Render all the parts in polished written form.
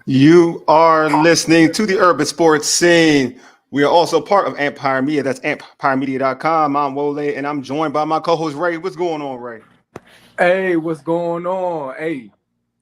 You are listening to the Urban Sports Scene. We are also part of Empire Media. That's empiremedia.com. I'm Wole, and I'm joined by my co-host Ray. What's going on, Ray? Hey, what's going on? Hey,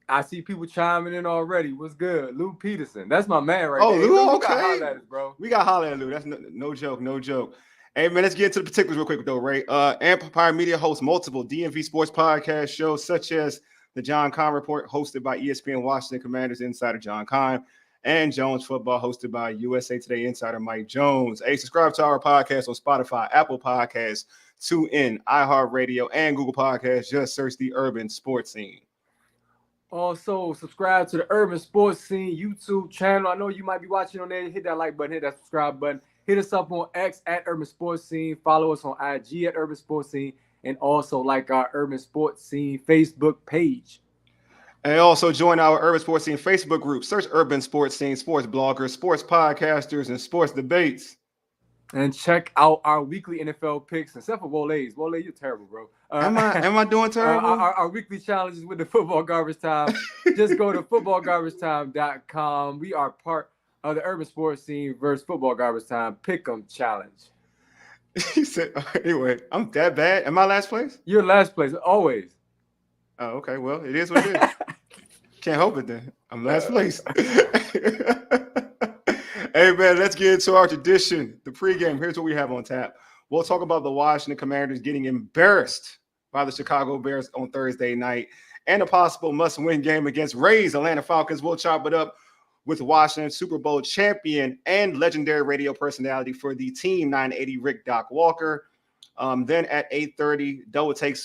I see people chiming in already. What's good? Lou Peterson. That's my man right Oh, there. Hey, Lou, Lou, you okay. got holler at us, bro. We got holler at Lou. That's no joke, no joke. Hey, man, let's get into the particulars real quick, though, Ray. Empire Media hosts multiple DMV sports podcast shows, such as the John Kahn Report, hosted by ESPN Washington Commanders insider John Kahn, and Jones Football, hosted by USA Today insider Mike Jones. Hey, subscribe to our podcast on Spotify, Apple Podcasts, TuneIn, iHeartRadio, and Google Podcasts. Just search the Urban Sports Scene. Also, subscribe to the Urban Sports Scene YouTube channel. I know you might be watching on there. Hit that like button, hit that subscribe button. Hit us up on X at Urban Sports Scene. Follow us on IG at Urban Sports Scene. And also like our Urban Sports Scene Facebook page. And also join our Urban Sports Scene Facebook group. Search Urban Sports Scene, sports bloggers, sports podcasters, and sports debates. And check out our weekly NFL picks, except for Wole's. Wole, you're terrible, bro. Am I doing terrible? Our weekly challenges with the Football Garbage Time. Just go to footballgarbagetime.com. We are part of the Urban Sports Scene versus Football Garbage Time Pick'em Challenge. He said, anyway, I'm that bad. Am I last place? You're last place, always. Oh, okay. Well, it is what it is. Can't help it then. I'm last place. Hey, man, let's get into our tradition, the pregame. Here's what we have on tap. We'll talk about the Washington Commanders getting embarrassed by the Chicago Bears on Thursday night and a possible must-win game against Ray's Atlanta Falcons. We'll chop it up with Washington Super Bowl champion and legendary radio personality for the Team 980, Rick Doc Walker. Then at 8:30, Double Take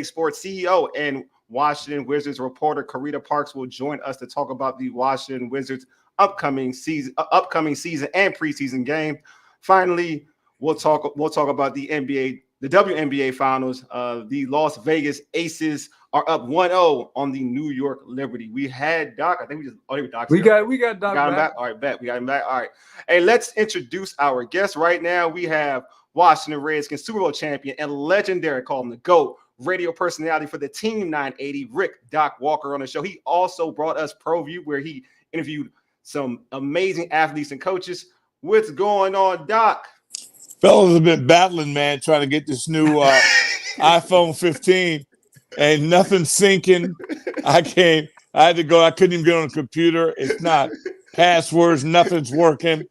Sports CEO and Washington Wizards reporter Carita Parks will join us to talk about the Washington Wizards upcoming season and preseason game. Finally, we'll talk about the NBA, the WNBA finals. The Las Vegas Aces are up 1-0 on the New York Liberty. We had Doc. I think we just Doc. We got Doc got him back. All right, bet we got him back. All right. Hey, let's introduce our guest right now. We have Washington Redskins Super Bowl champion and legendary, call him the GOAT, radio personality for the Team 980, Rick Doc Walker, on the show. He also brought us ProView, where he interviewed some amazing athletes and coaches. What's going on, Doc? Fellas have been battling, man, trying to get this new iPhone 15. Ain't nothing syncing. I had to go. I couldn't even get on the computer. It's not passwords. Nothing's working.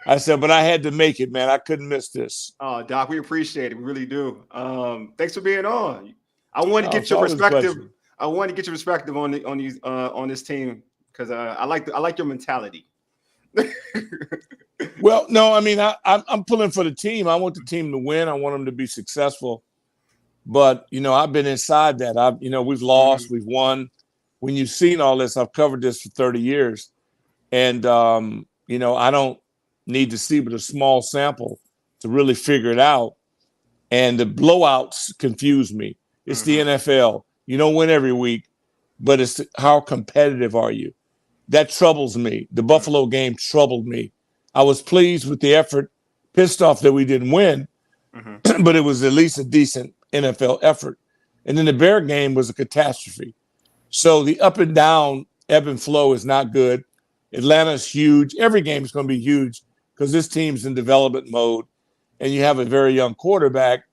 I said, but I had to make it, man. I couldn't miss this. Oh, Doc, we appreciate it. We really do. Thanks for being on. I wanted to get your perspective. I wanted to get your perspective on this team because I like your mentality. Well, no, I mean, I'm pulling for the team. I want the team to win. I want them to be successful. But, I've been inside that. We've lost, we've won. When you've seen all this, I've covered this for 30 years. And, I don't need to see but a small sample to really figure it out. And the blowouts confuse me. It's the NFL. You don't win every week, but it's how competitive are you? That troubles me. The Buffalo game troubled me. I was pleased with the effort, pissed off that we didn't win, but it was at least a decent NFL effort. And then the Bear game was a catastrophe. So the up and down, ebb and flow is not good. Atlanta's huge. Every game is going to be huge because this team's in development mode, and you have a very young quarterback,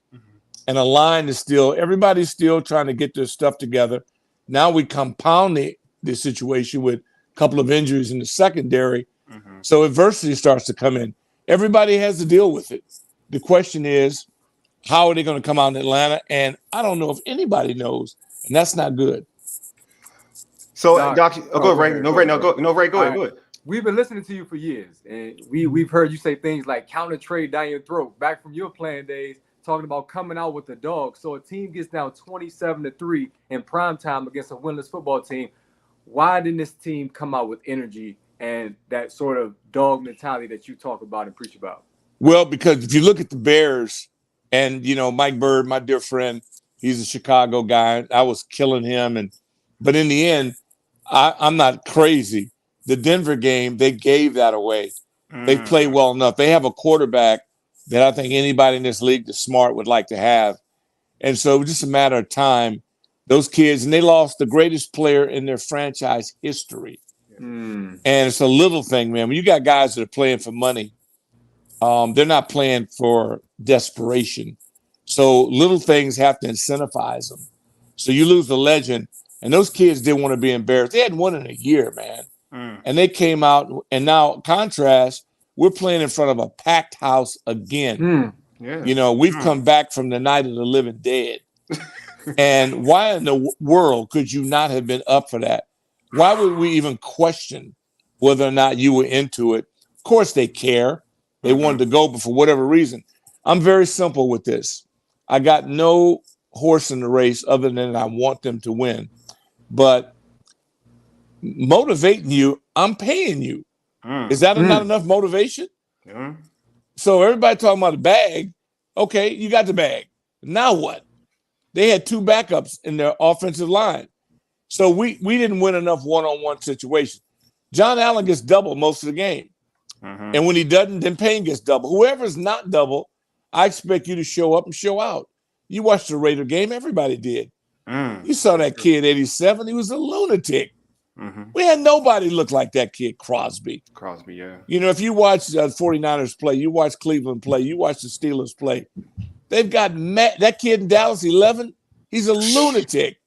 and a line is everybody's still trying to get their stuff together. Now we compound the situation with a couple of injuries in the secondary. So adversity starts to come in. Everybody has to deal with it. The question is, how are they going to come out in Atlanta? And I don't know if anybody knows, and that's not good. So, Doc, go ahead, Ray. Go ahead. We've been listening to you for years, and we've heard you say things like counter trade down your throat back from your playing days, talking about coming out with the dog. So a team gets down 27-3 in prime time against a winless football team. Why didn't this team come out with energy and that sort of dog mentality that you talk about and preach about? Well, because if you look at the Bears and, Mike Bird, my dear friend, he's a Chicago guy. I was killing him. But in the end, I'm not crazy. The Denver game, they gave that away. They played well enough. They have a quarterback that I think anybody in this league that's smart would like to have. And so it was just a matter of time. Those kids, and they lost the greatest player in their franchise history. Mm. And it's a little thing, man. When you got guys that are playing for money, they're not playing for desperation. So little things have to incentivize them. So you lose a legend, and those kids didn't want to be embarrassed. They hadn't won in a year, man. And they came out, and now, contrast, we're playing in front of a packed house again. Yeah. You know, we've come back from the night of the living dead. And why in the world could you not have been up for that? Why would we even question whether or not you were into it? Of course they care. They wanted to go, but for whatever reason. I'm very simple with this. I got no horse in the race other than I want them to win. But motivating you, I'm paying you. Is that not enough motivation? So everybody talking about the bag. Okay, you got the bag. Now what? They had 2 backups in their offensive line. So we didn't win enough one-on-one situations. John Allen gets double most of the game. And when he doesn't, then Payne gets double. Whoever's not double, I expect you to show up and show out. You watched the Raider game. Everybody did. You saw that kid, 87. He was a lunatic. We had nobody look like that kid, Crosby. Yeah. You know, if you watch 49ers play, you watch Cleveland play, you watch the Steelers play, they've got that kid in Dallas, 11, he's a lunatic.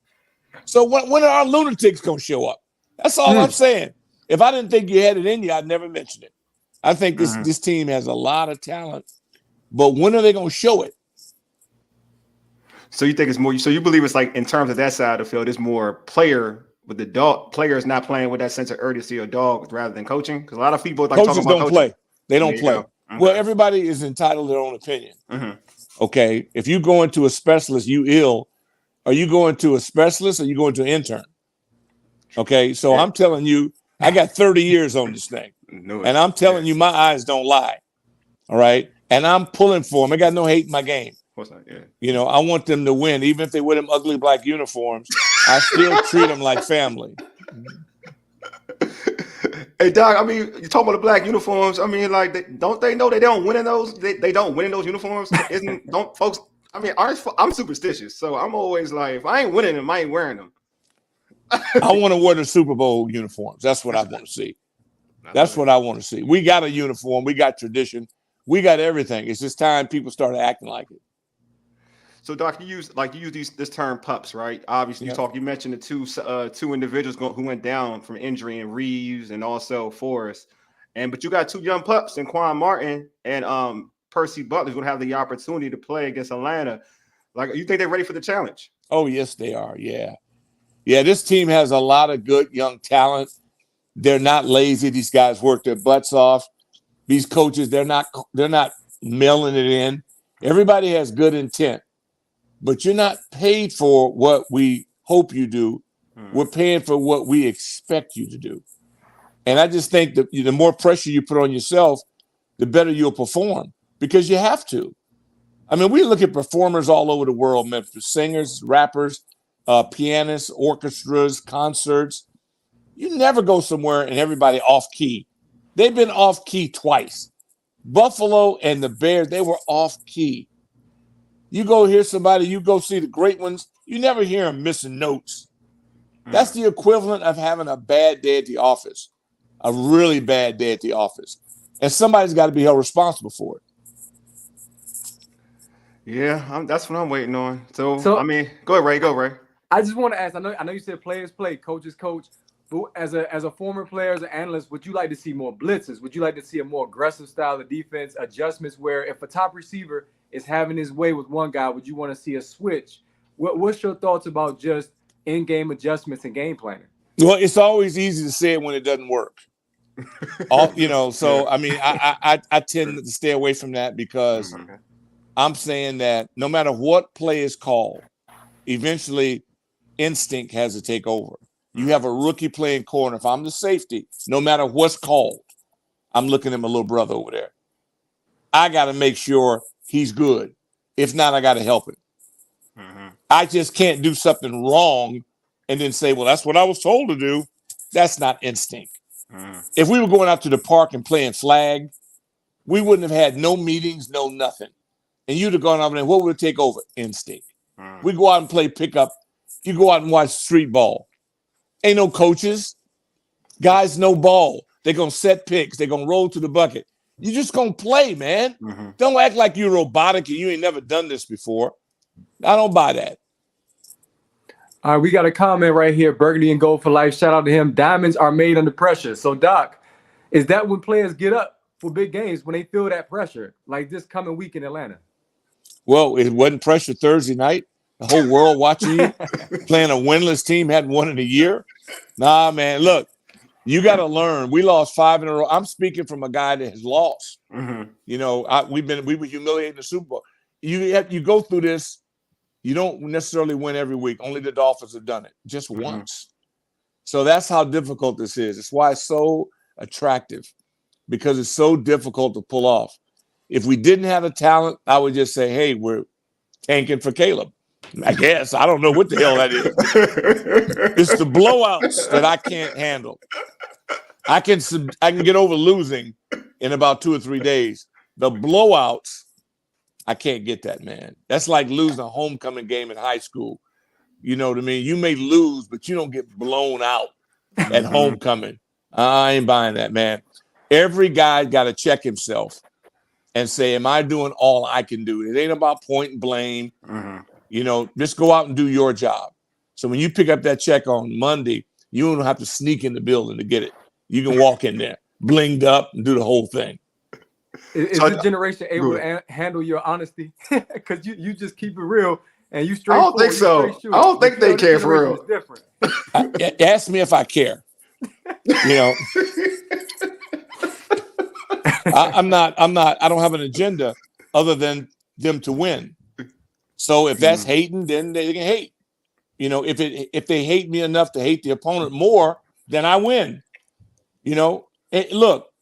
So when are our lunatics going to show up? That's all I'm saying. If I didn't think you had it in you, I'd never mention it. I think this team has a lot of talent, but when are they going to show it? So you think it's more, so you believe it's like in terms of that side of the field, it's more player with the dog players not playing with that sense of urgency or dog rather than coaching? Because a lot of people like coaches talking about don't coaching. play. They don't play. Well, everybody is entitled to their own opinion. Okay. If you go into a specialist, you ill. Are you going to a specialist or are you going to an intern? Okay. So I'm telling you, I got 30 years on this thing. And I'm telling you, my eyes don't lie. All right. And I'm pulling for them. I got no hate in my game. Of course not, yeah. You know, I want them to win. Even if they wear them ugly black uniforms, I still treat them like family. Hey, Doc, I mean, you talking about the black uniforms. I mean, like, don't they know they don't win in those? They don't win in those uniforms? Don't folks? I mean, I'm superstitious, so I'm always like, if I ain't winning them, I ain't wearing them. I want to wear the Super Bowl uniforms. That's what I want to see. That's what I want to see. We got a uniform. We got tradition. We got everything. It's just time people started acting like it. So, Doc, you use this term pups, right? Obviously, you mentioned the two individuals who went down from injury, and Reeves and also Forrest. But you got 2 young pups, and Quan Martin and Percy Butler's going to have the opportunity to play against Atlanta. Like, you think they're ready for the challenge? Oh, yes, they are. Yeah. This team has a lot of good young talent. They're not lazy. These guys work their butts off. These coaches, they're not mailing it in. Everybody has good intent. But you're not paid for what we hope you do. We're paying for what we expect you to do. And I just think that the more pressure you put on yourself, the better you'll perform because you have to. I mean, we look at performers all over the world, Memphis, singers, rappers, pianists, orchestras, concerts. You never go somewhere and everybody off key. They've been off key twice. Buffalo and the Bears, they were off key. You go hear somebody, you go see the great ones, you never hear them missing notes. That's the equivalent of having a bad day at the office, a really bad day at the office. And somebody's got to be held responsible for it. Yeah, that's what I'm waiting on. So I mean, go ahead, Ray. I just want to ask, I know you said players play, coaches coach, but as a former player, as an analyst, would you like to see more blitzes? Would you like to see a more aggressive style of defense, adjustments where if a top receiver is having his way with one guy, would you want to see a switch? What's your thoughts about just in-game adjustments and game planning? Well, it's always easy to say it when it doesn't work. So I mean, I tend to stay away from that because I'm saying that no matter what play is called, eventually instinct has to take over. You have a rookie playing corner. If I'm the safety, no matter what's called, I'm looking at my little brother over there. I got to make sure he's good. If not, I got to help him. I just can't do something wrong and then say, well, that's what I was told to do. That's not instinct. If we were going out to the park and playing flag, we wouldn't have had no meetings, no nothing. And you'd have gone over there, what would it take over? Instinct. We go out and play pickup. You go out and watch street ball. Ain't no coaches. Guys know ball. They're going to set picks. They're going to roll to the bucket. You just going to play, man. Mm-hmm. Don't act like you're robotic and you ain't never done this before. I don't buy that. All right, we got a comment right here. Burgundy and Gold for Life. Shout out to him. Diamonds are made under pressure. So, Doc, is that when players get up for big games, when they feel that pressure, like this coming week in Atlanta? Well, it wasn't pressure Thursday night. The whole world watching you playing a winless team, hadn't won in a year. Nah, man, look, you got to learn. We lost 5 in a row. I'm speaking from a guy that has lost. Mm-hmm. You know, we were humiliated in the Super Bowl. You go through this. You don't necessarily win every week. Only the Dolphins have done it just once. So that's how difficult this is. It's why it's so attractive, because it's so difficult to pull off. If we didn't have the talent, I would just say, hey, we're tanking for Caleb. I guess. I don't know what the hell that is. It's the blowouts that I can't handle. I can get over losing in about 2 or 3 days. The blowouts, I can't get that, man. That's like losing a homecoming game in high school. You know what I mean? You may lose, but you don't get blown out at homecoming. I ain't buying that, man. Every guy got to check himself and say, am I doing all I can do? It ain't about point and blame. Mm-hmm. You know, just go out and do your job. So when you pick up that check on Monday, you don't have to sneak in the building to get it. You can walk in there, blinged up, and do the whole thing. Is this generation able to handle your honesty? Because you just keep it real and you straight. I don't think so. I don't think they care for real. Different. Ask me if I care. You know, I don't have an agenda other than them to win. So if that's hating, then they can hate. You know, if they hate me enough to hate the opponent more, then I win. You know, look,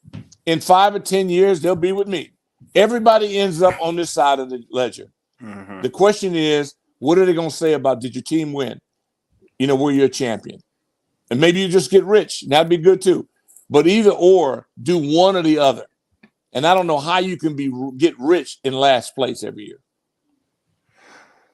in 5 or 10 years, they'll be with me. Everybody ends up on this side of the ledger. Mm-hmm. The question is, what are they going to say about, did your team win? You know, were you a champion? And maybe you just get rich. That'd be good too. But either or, do one or the other. And I don't know how you can get rich in last place every year.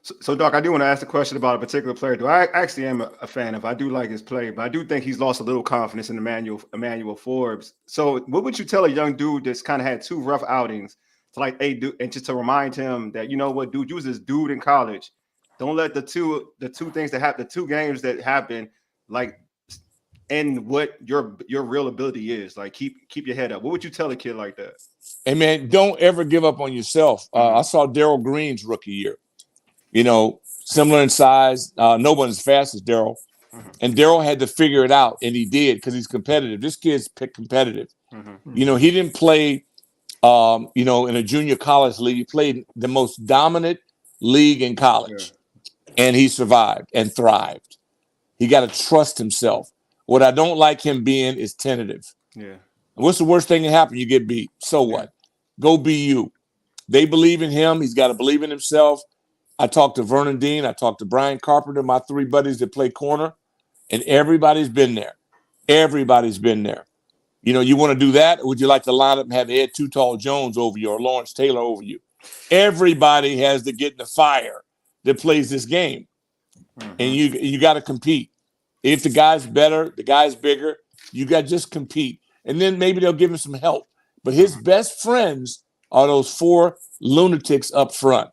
So, Doc, I do want to ask a question about a particular player. I actually am a fan of. I do like his play, but I do think he's lost a little confidence in Emmanuel Forbes. So what would you tell a young dude that's kind of had 2 rough outings to like, hey, dude, and just to remind him that, you know what, dude, you was this dude in college. Don't let the two things that happen, the 2 games that happen, like, and what your real ability is. Like, keep your head up. What would you tell a kid like that? Hey, man, don't ever give up on yourself. I saw Darryl Green's rookie year. You know, similar in size. No one's as fast as Darryl. And Darryl had to figure it out, and he did because he's competitive. This kid's competitive. Mm-hmm. You know, he didn't play, you know, in a junior college league. He played the most dominant league in college, and he survived and thrived. He got to trust himself. What I don't like him being is tentative. Yeah. What's the worst thing that happen? You get beat. So what? Go be you. They believe in him. He's got to believe in himself. I talked to Vernon Dean. I talked to Brian Carpenter, my 3 buddies that play corner, and everybody's been there. Everybody's been there. You know, you want to do that? Or would you like to line up and have Ed Too Tall Jones over you or Lawrence Taylor over you? Everybody has to get in the fire that plays this game. Mm-hmm. And you got to compete. If the guy's better, the guy's bigger, you got to just compete. And then maybe they'll give him some help. But his best friends are those 4 lunatics up front.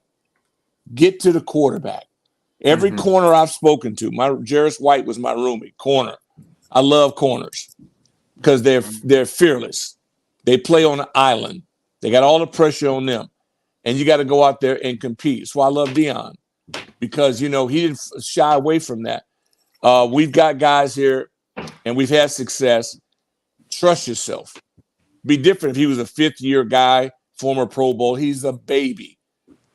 Get to the quarterback. Every corner I've spoken to, Jarris White was my roomie, corner. I love corners because they're fearless. They play on an island. They got all the pressure on them. And you got to go out there and compete. So I love Deion because, you know, he didn't shy away from that. We've got guys here and we've had success. Trust yourself. Be different if he was a 5th-year guy, former Pro Bowl. He's a baby.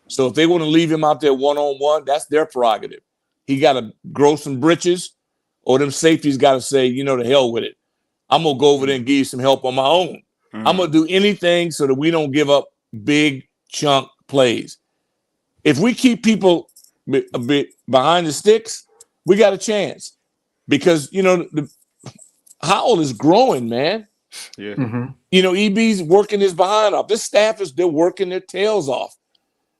So if they want to leave him out there one-on-one, that's their prerogative. He got to grow some britches, or them safeties got to say, you know, the hell with it. I'm going to go over there and give you some help on my own. I'm going to do anything so that we don't give up big chunk plays. If we keep people a bit behind the sticks, we got a chance. Because, you know, Howell is growing, man. Yeah. Mm-hmm. You know, EB's working his behind off. This staff they're working their tails off.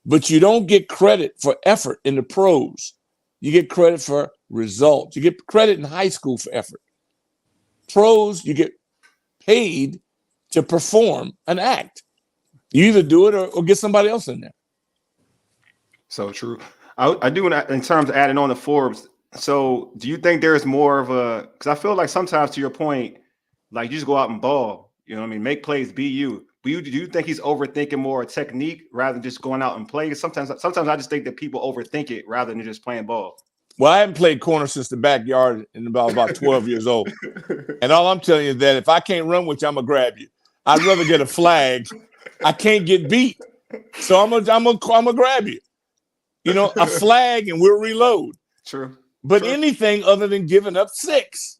But you don't get credit for effort in the pros. You get credit for results. You get credit in high school for effort. Pros, you get paid to perform an act. You either do it or get somebody else in there. So true. I do in terms of adding on to Forbes. So do you think there's more of a, because I feel like sometimes, to your point, like you just go out and ball, you know what I mean? Make plays, be you. But do you think he's overthinking more technique rather than just going out and playing? Sometimes I just think that people overthink it rather than just playing ball. Well, I haven't played corner since the backyard in about 12 years old. And all I'm telling you is that if I can't run with you, I'm going to grab you. I'd rather get a flag. I can't get beat. So I'm gonna grab you. You know, a flag and we'll reload. True. But True. anything other than giving up 6,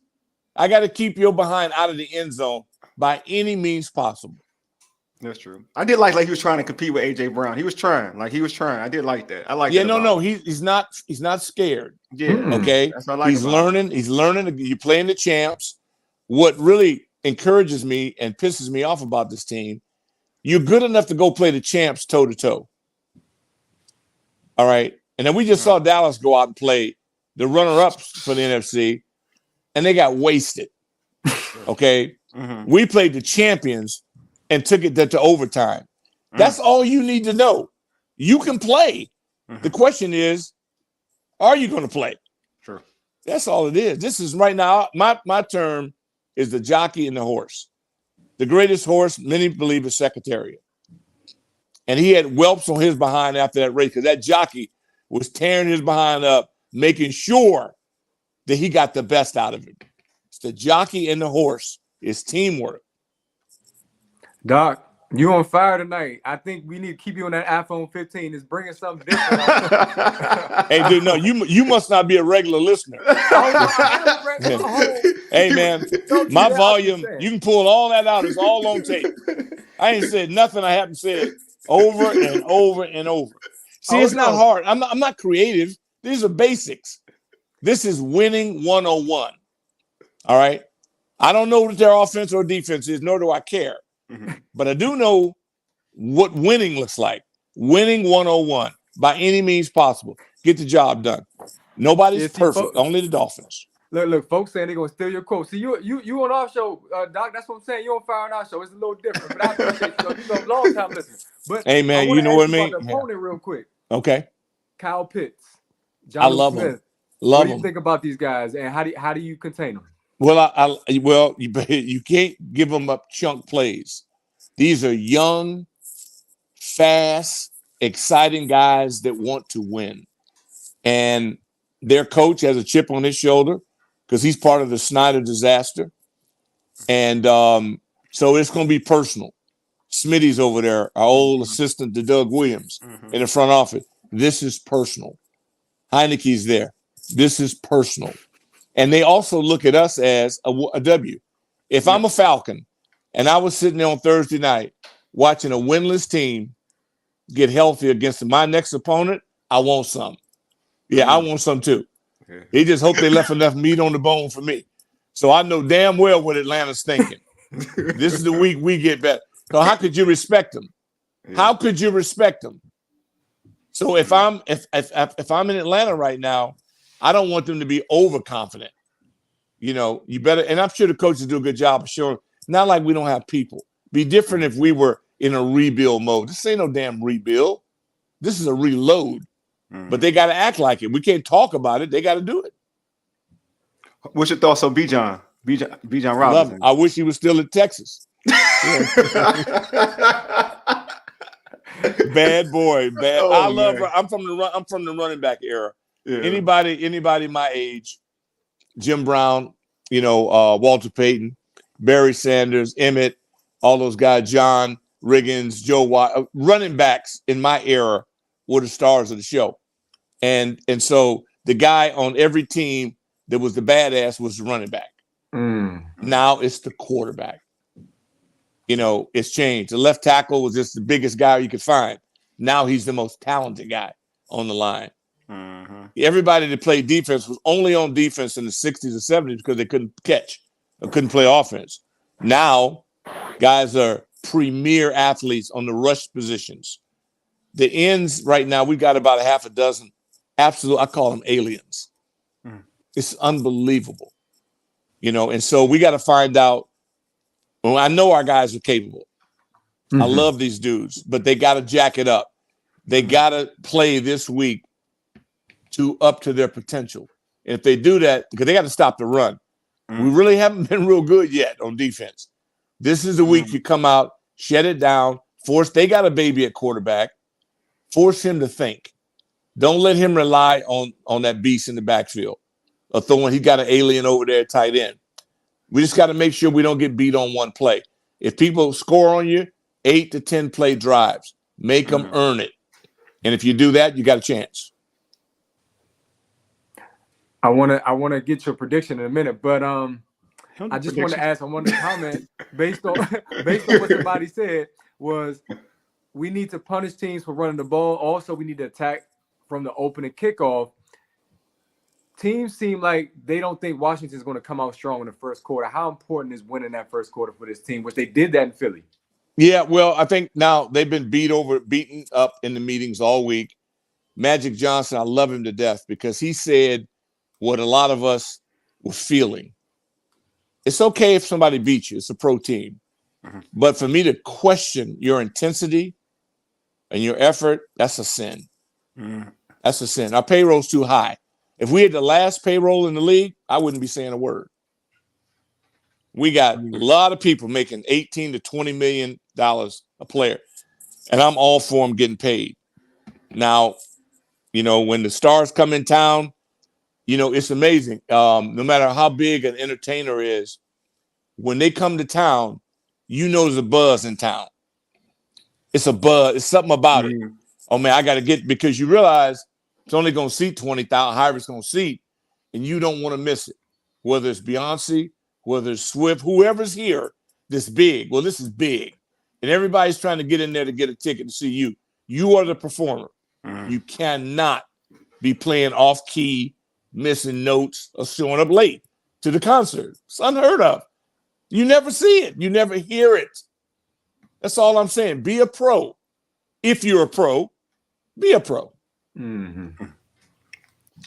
I got to keep your behind out of the end zone by any means possible. That's true. I did like he was trying to compete with AJ Brown. He was trying. I did like that. I like that. No. He's not scared. Yeah. Okay. That's what I like. He's learning. He's learning. You're playing the champs. What really encourages me and pisses me off about this team, you're good enough to go play the champs toe to toe. All right. And then we just saw Dallas go out and play the runner-ups for the NFC, and they got wasted. Okay. Mm-hmm. We played the champions and took it to overtime. That's all you need to know. You can play. Mm-hmm. The question is, are you going to play? Sure. That's all it is. This is right now, my term is the jockey and the horse. The greatest horse, many believe, is Secretariat. And he had whelps on his behind after that race because that jockey was tearing his behind up, making sure that he got the best out of it. It's the jockey and the horse. It's teamwork. Doc, you on fire tonight. I think we need to keep you on that iPhone 15. It's bringing something different. Hey, dude, no, you must not be a regular listener. Hey, man, my volume, you can pull all that out. It's all on tape. I ain't said nothing I haven't said over and over and over. See, it's not hard. I'm not creative. These are basics. This is winning 101. All right? I don't know what their offense or defense is, nor do I care. Mm-hmm. But I do know what winning looks like. Winning 101 by any means possible. Get the job done. Nobody's perfect, only the Dolphins. Look, folks saying they're gonna steal your quote. See, you on our show, Doc. That's what I'm saying. You on fire on our show. It's a little different, but I appreciate you. Long time listening. But hey, man, you know what I mean. The opponent, real quick. Okay. Kyle Pitts. I love him. What do you think about these guys, and how do you contain them? Well, you can't give them up chunk plays. These are young, fast, exciting guys that want to win, and their coach has a chip on his shoulder because he's part of the Snyder disaster. And so it's going to be personal. Smitty's over there, our old assistant to Doug Williams in the front office. This is personal. Heineke's there. This is personal. And they also look at us as a W. If I'm a Falcon and I was sitting there on Thursday night watching a winless team get healthy against my next opponent, I want some. Yeah, I want some too. They just hope they left enough meat on the bone for me. So I know damn well what Atlanta's thinking. This is the week we get better. So how could you respect them? How could you respect them? So if I'm in Atlanta right now, I don't want them to be overconfident. You know, you better, and I'm sure the coaches do a good job of showing. Not like we don't have people. Be different if we were in a rebuild mode. This ain't no damn rebuild. This is a reload. But they got to act like it. We can't talk about it. They got to do it. What's your thoughts on Bijan Robinson? I wish he was still in Texas. Bad boy, bad. Oh, I love her. I'm from the running back era. Yeah. Anybody my age, Jim Brown, Walter Payton, Barry Sanders, Emmett, all those guys, John Riggins, Joe Watt, running backs in my era were the stars of the show. And so the guy on every team that was the badass was the running back. Now it's the quarterback. It's changed. The left tackle was just the biggest guy you could find. Now he's the most talented guy on the line. Mm-hmm. Everybody that played defense was only on defense in the 60s and 70s because they couldn't catch or couldn't play offense. Now guys are premier athletes on the rush positions. The ends right now, we got about a half a dozen. Absolute, I call them aliens. It's unbelievable. And so we got to find out. Well, I know our guys are capable. Mm-hmm. I love these dudes, but they got to jack it up. They got to play this week up to their potential. And if they do that, because they got to stop the run. We really haven't been real good yet on defense. This is the week you come out, shut it down, they got a baby at quarterback, force him to think. Don't let him rely on that beast in the backfield or throwing. He got an alien over there at tight end. We just got to make sure we don't get beat on one play. If people score on you, 8 to 10 play drives, make them earn it. And if you do that, you got a chance. I wanna get your prediction in a minute, but I just want to ask. I want to comment based on what somebody said was we need to punish teams for running the ball. Also, we need to attack from the opening kickoff. Teams seem like they don't think Washington's going to come out strong in the first quarter. How important is winning that first quarter for this team, which they did that in Philly? Yeah, well, I think now they've been beaten up in the meetings all week. Magic Johnson, I love him to death because he said what a lot of us were feeling. It's okay if somebody beats you. It's a pro team. But for me to question your intensity and your effort, that's a sin. That's a sin. Our payroll's too high. If we had the last payroll in the league, I wouldn't be saying a word. We got a lot of people making $18 to $20 million a player, and I'm all for them getting paid. Now, when the stars come in town, it's amazing. No matter how big an entertainer is, when they come to town, there's a buzz in town. It's a buzz. It's something about it. Oh, man, I got to get – because you realize it's only going to seat 20,000, however it's going to seat, and you don't want to miss it. Whether it's Beyonce, whether it's Swift, whoever's here this big. Well, this is big. And everybody's trying to get in there to get a ticket to see you. You are the performer. You cannot be playing off-key, missing notes, or showing up late to the concert. It's unheard of. You never see it. You never hear it. That's all I'm saying. Be a pro. If you're a pro, be a pro.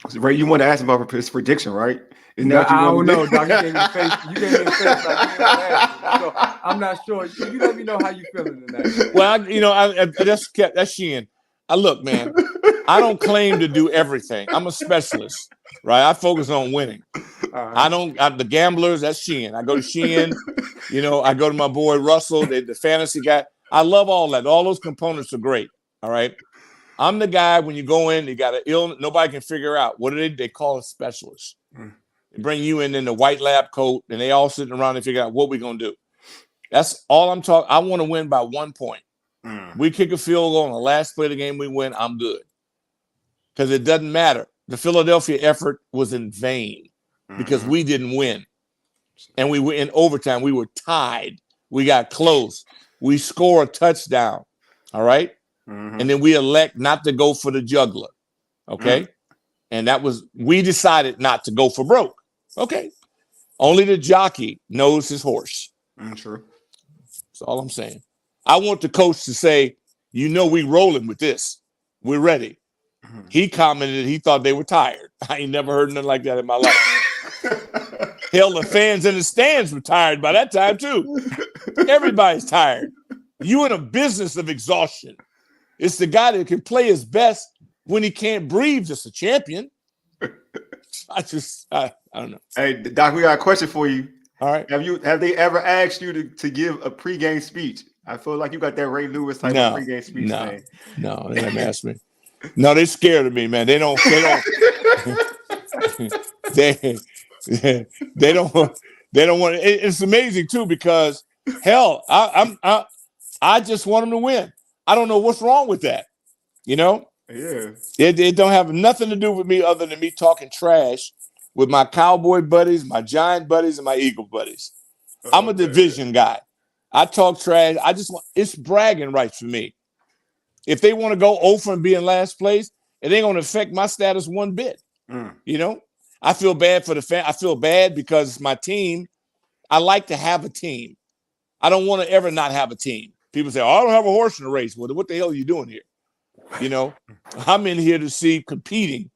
So, Ray, you want to ask him about his prediction, right? I don't know, Doc. You gave me face. You gave me face like you didn't want to ask me. So I'm not sure. You let me know how you feeling tonight. Well, that's Sheehan. Look, man, I don't claim to do everything. I'm a specialist, right? I focus on winning. The gamblers, that's Sheehan. I go to Sheehan, I go to my boy Russell, the fantasy guy. I love all that. All those components are great. All right. I'm the guy when you go in, you got an illness, nobody can figure out. What do they call a specialist? They bring you in the white lab coat, and they all sitting around and figure out what we're going to do. That's all I'm talking. I want to win by 1 point. We kick a field goal on the last play of the game, we win, I'm good. Because it doesn't matter. The Philadelphia effort was in vain because we didn't win. And we were in overtime. We were tied. We got close. We score a touchdown. All right? And then we elect not to go for the juggler. Okay? And we decided not to go for broke. Okay. Only the jockey knows his horse. True. That's all I'm saying. I want the coach to say, we rolling with this. We're ready. He commented he thought they were tired. I ain't never heard nothing like that in my life. Hell, the fans in the stands were tired by that time, too. Everybody's tired. You in a business of exhaustion. It's the guy that can play his best when he can't breathe, just a champion. I don't know. Hey, Doc, we got a question for you. All right. Have they ever asked you to give a pregame speech? I feel like you got that Ray Lewis type of pregame speech. No, they haven't asked me. No, they're scared of me, man. They don't they don't want it. It's amazing too, because hell, I just want them to win. I don't know what's wrong with that. Yeah. It don't have nothing to do with me other than me talking trash with my Cowboy buddies, my Giant buddies, and my Eagle buddies. I'm a division guy. I talk trash. It's bragging rights for me. If they want to go over and be in last place, it ain't going to affect my status one bit. I feel bad for the fan. I feel bad because it's my team. I like to have a team. I don't want to ever not have a team. People say, I don't have a horse in the race. Well, what the hell are you doing here? I'm in here to see competing,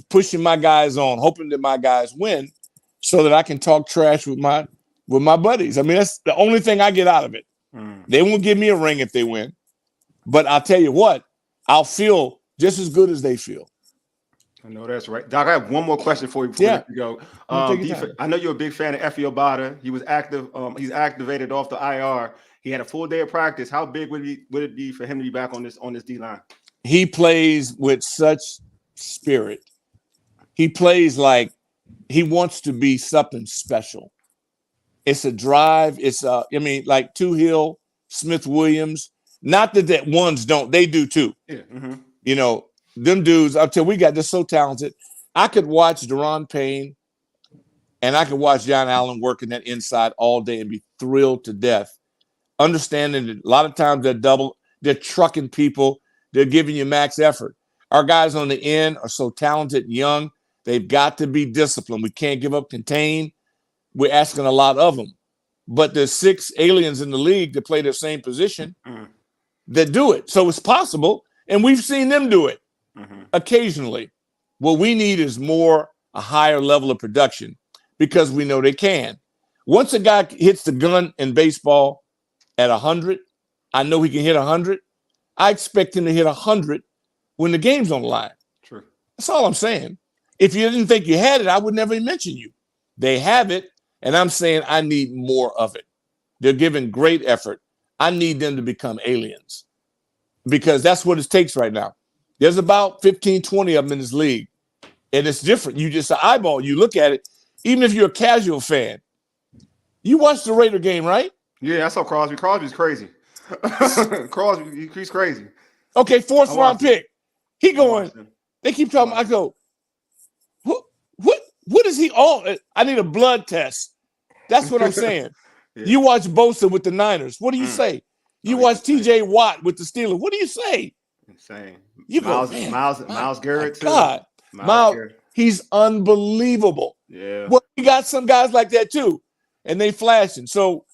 pushing my guys on, hoping that my guys win. so that I can talk trash with my buddies. I mean, that's the only thing I get out of it. They won't give me a ring if they win, but I'll tell you what, I'll feel just as good as they feel. I know that's right. Doc, I have one more question for you before we let you go. I know you're a big fan of Effie Obata. He was active. He's activated off the IR. He had a full day of practice. How big would it be for him to be back on this D line? He plays with such spirit. He plays like he wants to be something special. It's a drive. It's like Two-Hill, Smith Williams. Not that ones don't. They do too. Yeah. Mm-hmm. You know, them dudes, I'll tell you, we got this so talented. I could watch Deron Payne and I could watch John Allen working that inside all day and be thrilled to death. Understanding that a lot of times they're trucking people, they're giving you max effort. Our guys on the end are so talented and young, they've got to be disciplined. We can't give up contain. We're asking a lot of them. But there's 6 aliens in the league that play the same position that do it. So it's possible, and we've seen them do it occasionally. What we need is a higher level of production because we know they can. Once a guy hits the gun in baseball at 100, I know he can hit 100. I expect him to hit 100 when the game's on the line. True. That's all I'm saying. If you didn't think you had it, I would never mention you. They have it, and I'm saying I need more of it. They're giving great effort. I need them to become aliens because that's what it takes right now. There's about 15, 20 of them in this league, and it's different. You just eyeball, you look at it, even if you're a casual fan. You watched the Raider game, right? Yeah, I saw Crosby. Crosby's crazy. Crosby, he's crazy. Okay, 4th round pick. He going, they keep talking, I go, what is he on? I need a blood test. That's what I'm saying. Yeah. You watch Bosa with the Niners. What do you say? You watch TJ Watt with the Steelers. What do you say? Insane. You Miles, go, Myles Garrett, too. God. Miles, he's unbelievable. Yeah. Well, we got some guys like that too, and they flashing. So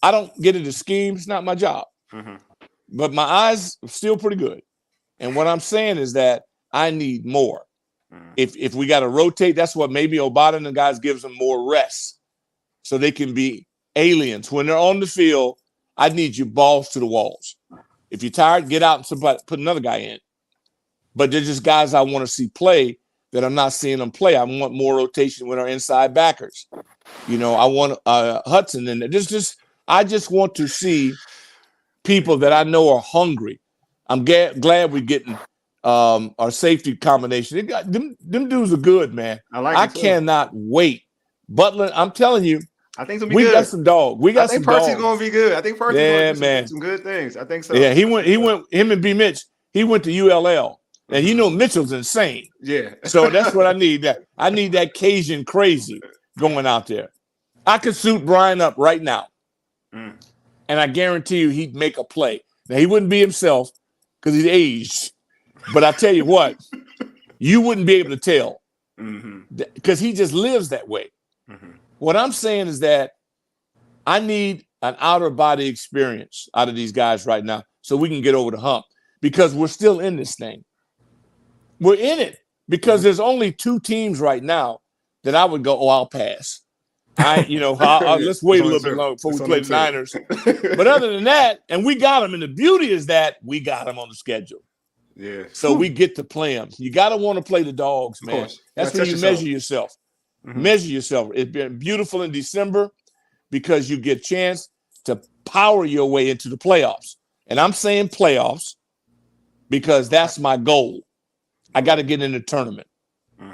I don't get into schemes. It's not my job. But my eyes are still pretty good. And what I'm saying is that I need more. If we got to rotate, that's what maybe Obata and the guys gives them more rest so they can be aliens. When they're on the field, I need you balls to the walls. If you're tired, get out and somebody put another guy in. But they're just guys I want to see play that I'm not seeing them play. I want more rotation with our inside backers. You know, I want Hudson in there. I just want to see people that I know are hungry. I'm glad we're getting our safety combination. Them dudes are good, man. I cannot wait. Butler, I'm telling you, I think it's gonna be good. We got some dog. I think Percy's gonna be good. I think Percy's gonna do some good things. I think so. Yeah, him and B. Mitch, he went to ULL. And you know Mitchell's insane. Yeah. So that's what I need. I need that Cajun crazy going out there. I could suit Brian up right now. And I guarantee you he'd make a play. Now, he wouldn't be himself because he's aged. But I tell you what, you wouldn't be able to tell because he just lives that way. What I'm saying is that I need an outer body experience out of these guys right now so we can get over the hump because we're still in this thing. We're in it because there's only 2 teams right now that I would go, I'll pass. Let's wait a little bit longer before we play the Niners. But other than that, and we got them, and the beauty is that we got them on the schedule. Yeah. So we get to play them. You got to want to play the dogs, man. That's when you measure yourself. Measure yourself. It's been beautiful in December because you get a chance to power your way into the playoffs. And I'm saying playoffs because that's my goal. I got to get in the tournament.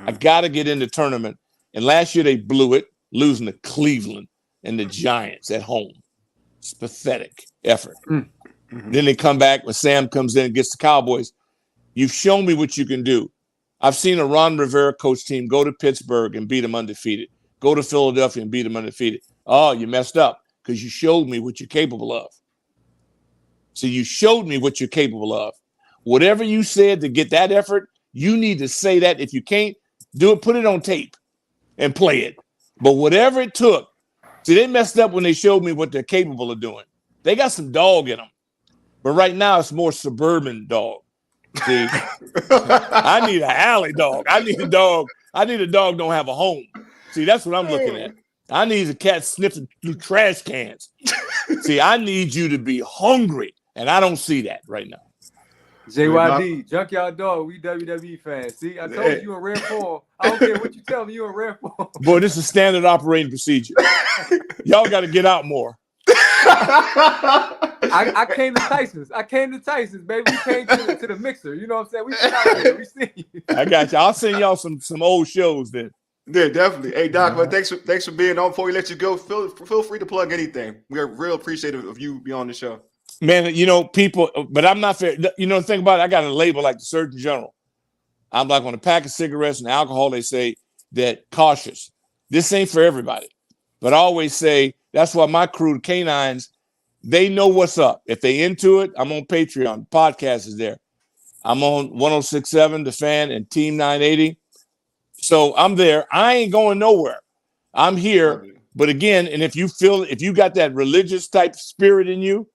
I got to get in the tournament. And last year they blew it, losing to Cleveland and the Giants at home. It's pathetic effort. Then they come back when Sam comes in and gets the Cowboys. You've shown me what you can do. I've seen a Ron Rivera coach team go to Pittsburgh and beat them undefeated. Go to Philadelphia and beat them undefeated. Oh, you messed up because you showed me what you're capable of. So you showed me what you're capable of. Whatever you said to get that effort, you need to say that. If you can't do it, put it on tape and play it. But whatever it took, see, they messed up when they showed me what they're capable of doing. They got some dog in them. But right now, it's more suburban dog. See, I need an alley dog. I need a dog don't have a home. See, that's what I'm looking at. I need a cat sniffing through trash cans. See, I need you to be hungry, and I don't see that right now. JYD, Junkyard Dog, we WWE fans. See, I told you in rare form. I don't care what you tell me, you in rare form. Boy, this is standard operating procedure. Y'all got to get out more. I came to Tyson's. Baby. We came to the mixer. You know what I'm saying? We been out there. We see you. I got you. I'll send y'all some old shows then. Yeah, definitely. Hey, Doc, but thanks for being on. Before we let you go, feel free to plug anything. We are real appreciative of you being on the show. Man, people, but I'm not fair. You know, the thing about it, I got a label like the Surgeon General. I'm like on a pack of cigarettes and alcohol, they say that cautious. This ain't for everybody. But I always say, that's why my crew, the Canines, they know what's up. If they into it, I'm on Patreon. The podcast is there. I'm on 106.7, The Fan, and Team 980. So I'm there. I ain't going nowhere. I'm here. But again, and if you got that religious type spirit in you,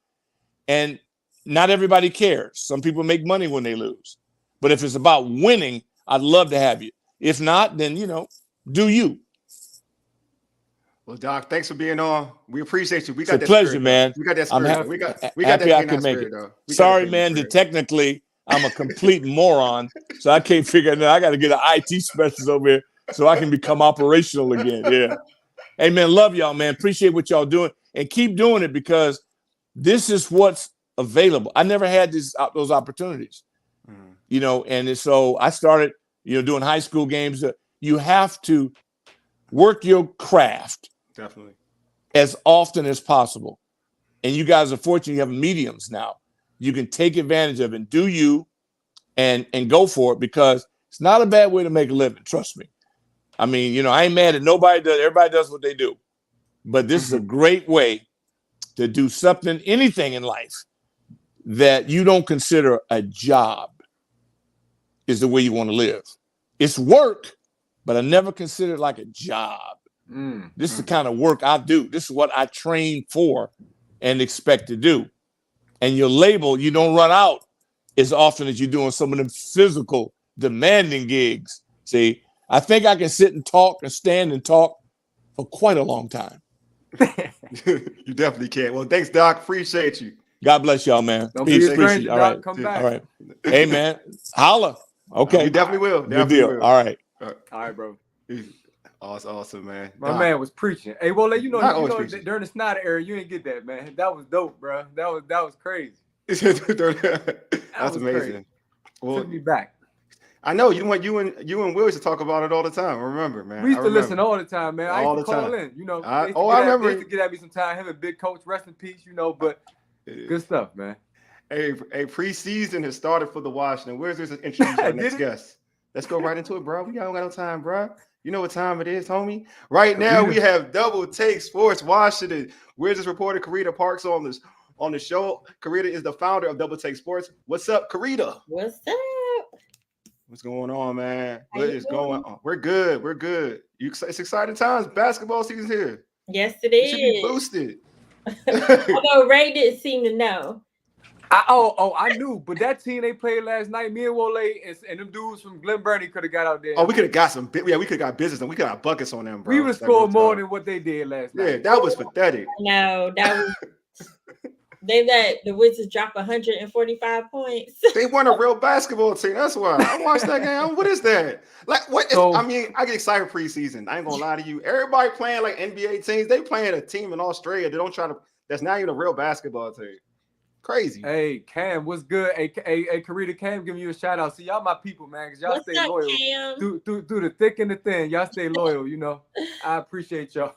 and not everybody cares. Some people make money when they lose. But if it's about winning, I'd love to have you. If not, then, do you. Well, Doc, thanks for being on. We appreciate you. We got it's a pleasure, spirit, man. We got that spirit. We got happy that I can make spirit, it. though. Sorry, man, that technically I'm a complete moron, so I can't figure it out. I got to get an IT specialist over here so I can become operational again. Yeah. Hey, man, love y'all, man. Appreciate what y'all doing. And keep doing it because this is what's available. I never had those opportunities, and so I started, doing high school games. You have to work your craft definitely as often as possible. And you guys are fortunate you have mediums now. You can take advantage of it and do you and go for it because it's not a bad way to make a living. Trust me. I mean, I ain't mad at nobody. Everybody does what they do. But this is a great way to do something, anything in life that you don't consider a job is the way you want to live. It's work, but I never consider it like a job. This is the kind of work I do. This is what I train for and expect to do. And your label, you don't run out as often as you're doing some of them physical, demanding gigs. See, I think I can sit and talk and stand and talk for quite a long time. You definitely can. Well, thanks, Doc. Appreciate you. God bless y'all, man. Don't be a stranger, All right. Come back. All right. Hey, man. Holla. Okay. We definitely will. Good deal. All right. All right, bro. Awesome, man. My man was preaching. Hey, well, during the Snyder era, you didn't get that, man. That was dope, bro. That was crazy. That's amazing. Crazy. Well, took me back. I know you and Will used to talk about it all the time. Remember, man. We used to listen all the time, man. I used to call in. I remember. They used to get at me sometime. Him and Big Coach, rest in peace. But good stuff, man. A preseason has started for the Washington. Where's this introduce our next guest? Let's go right into it, bro. We don't got no time, bro. You know what time it is, homie. Right now, we have Double Take Sports Washington. Where's this reporter, Carita Parks, on the show? Carita is the founder of Double Take Sports. What's up, Carita? What's up? What's going on, man? What is going on? We're good. It's exciting times. Basketball season's here. Yes, it is. It should be boosted. Although Ray didn't seem to know. I knew, but that team they played last night, me and Wole and them dudes from Glen Burnie could have got out there. Oh, we could have got some. Yeah, we could have got business and we could have buckets on them, bro. We would have scored more than what they did last night. Yeah, that was pathetic. No, that was. They let the Wizards drop 145 points. They weren't a real basketball team. That's why I watched that game. What is that? Like, what? I get excited preseason. I ain't gonna lie to you. Everybody playing like NBA teams. They playing a team in Australia. They don't try to. That's not even a real basketball team. Crazy. Hey, Cam, what's good? Hey, Carita, Cam, giving you a shout out. See, y'all my people, man, because y'all stay loyal. Cam? Through the thick and the thin. Y'all stay loyal, I appreciate y'all.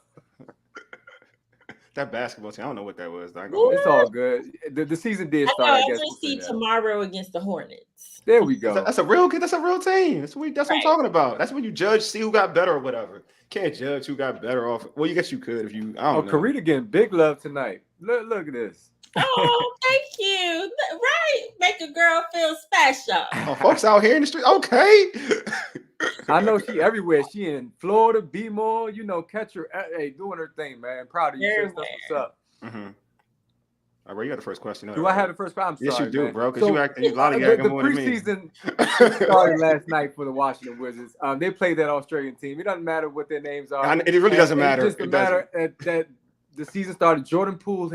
That basketball team, I don't know what that was. It's all good. The season did start. I guess we'll see tomorrow against the Hornets. There we go. That's a real team. That's what I'm talking about. That's when you judge, see who got better or whatever. Can't judge who got better off. Well, you guess you could if you. I don't know. Carita getting big love tonight. Look at this. Oh, thank you. Right, make a girl feel special. Oh, folks out here in the street. Okay. I know she everywhere. She in Florida, B-More, catch her, hey, doing her thing, man. Proud of you, sis. That's what's up. Mm-hmm. All right, you got the first question. Do I have the first question? I'm Yes, sorry, you do, man. bro. Because So, you lollygagging the more than me. preseason started last night for the Washington Wizards. They played that Australian team. It doesn't matter what their names are. It really doesn't matter. It's just a matter that the season started. Jordan Poole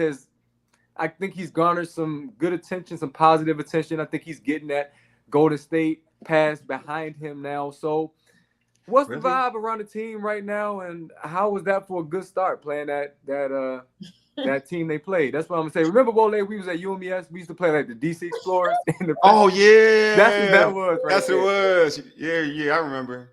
I think he's garnered some good attention, some positive attention. I think he's getting that Golden State pass behind him now. So what's the vibe around the team right now, and how was that for a good start playing that team they played? That's what I'm gonna say. Remember, Wole, we was at UMES. We used to play like the DC Explorers. Oh yeah, that's what that was. Right that's there. what it was. Yeah, I remember.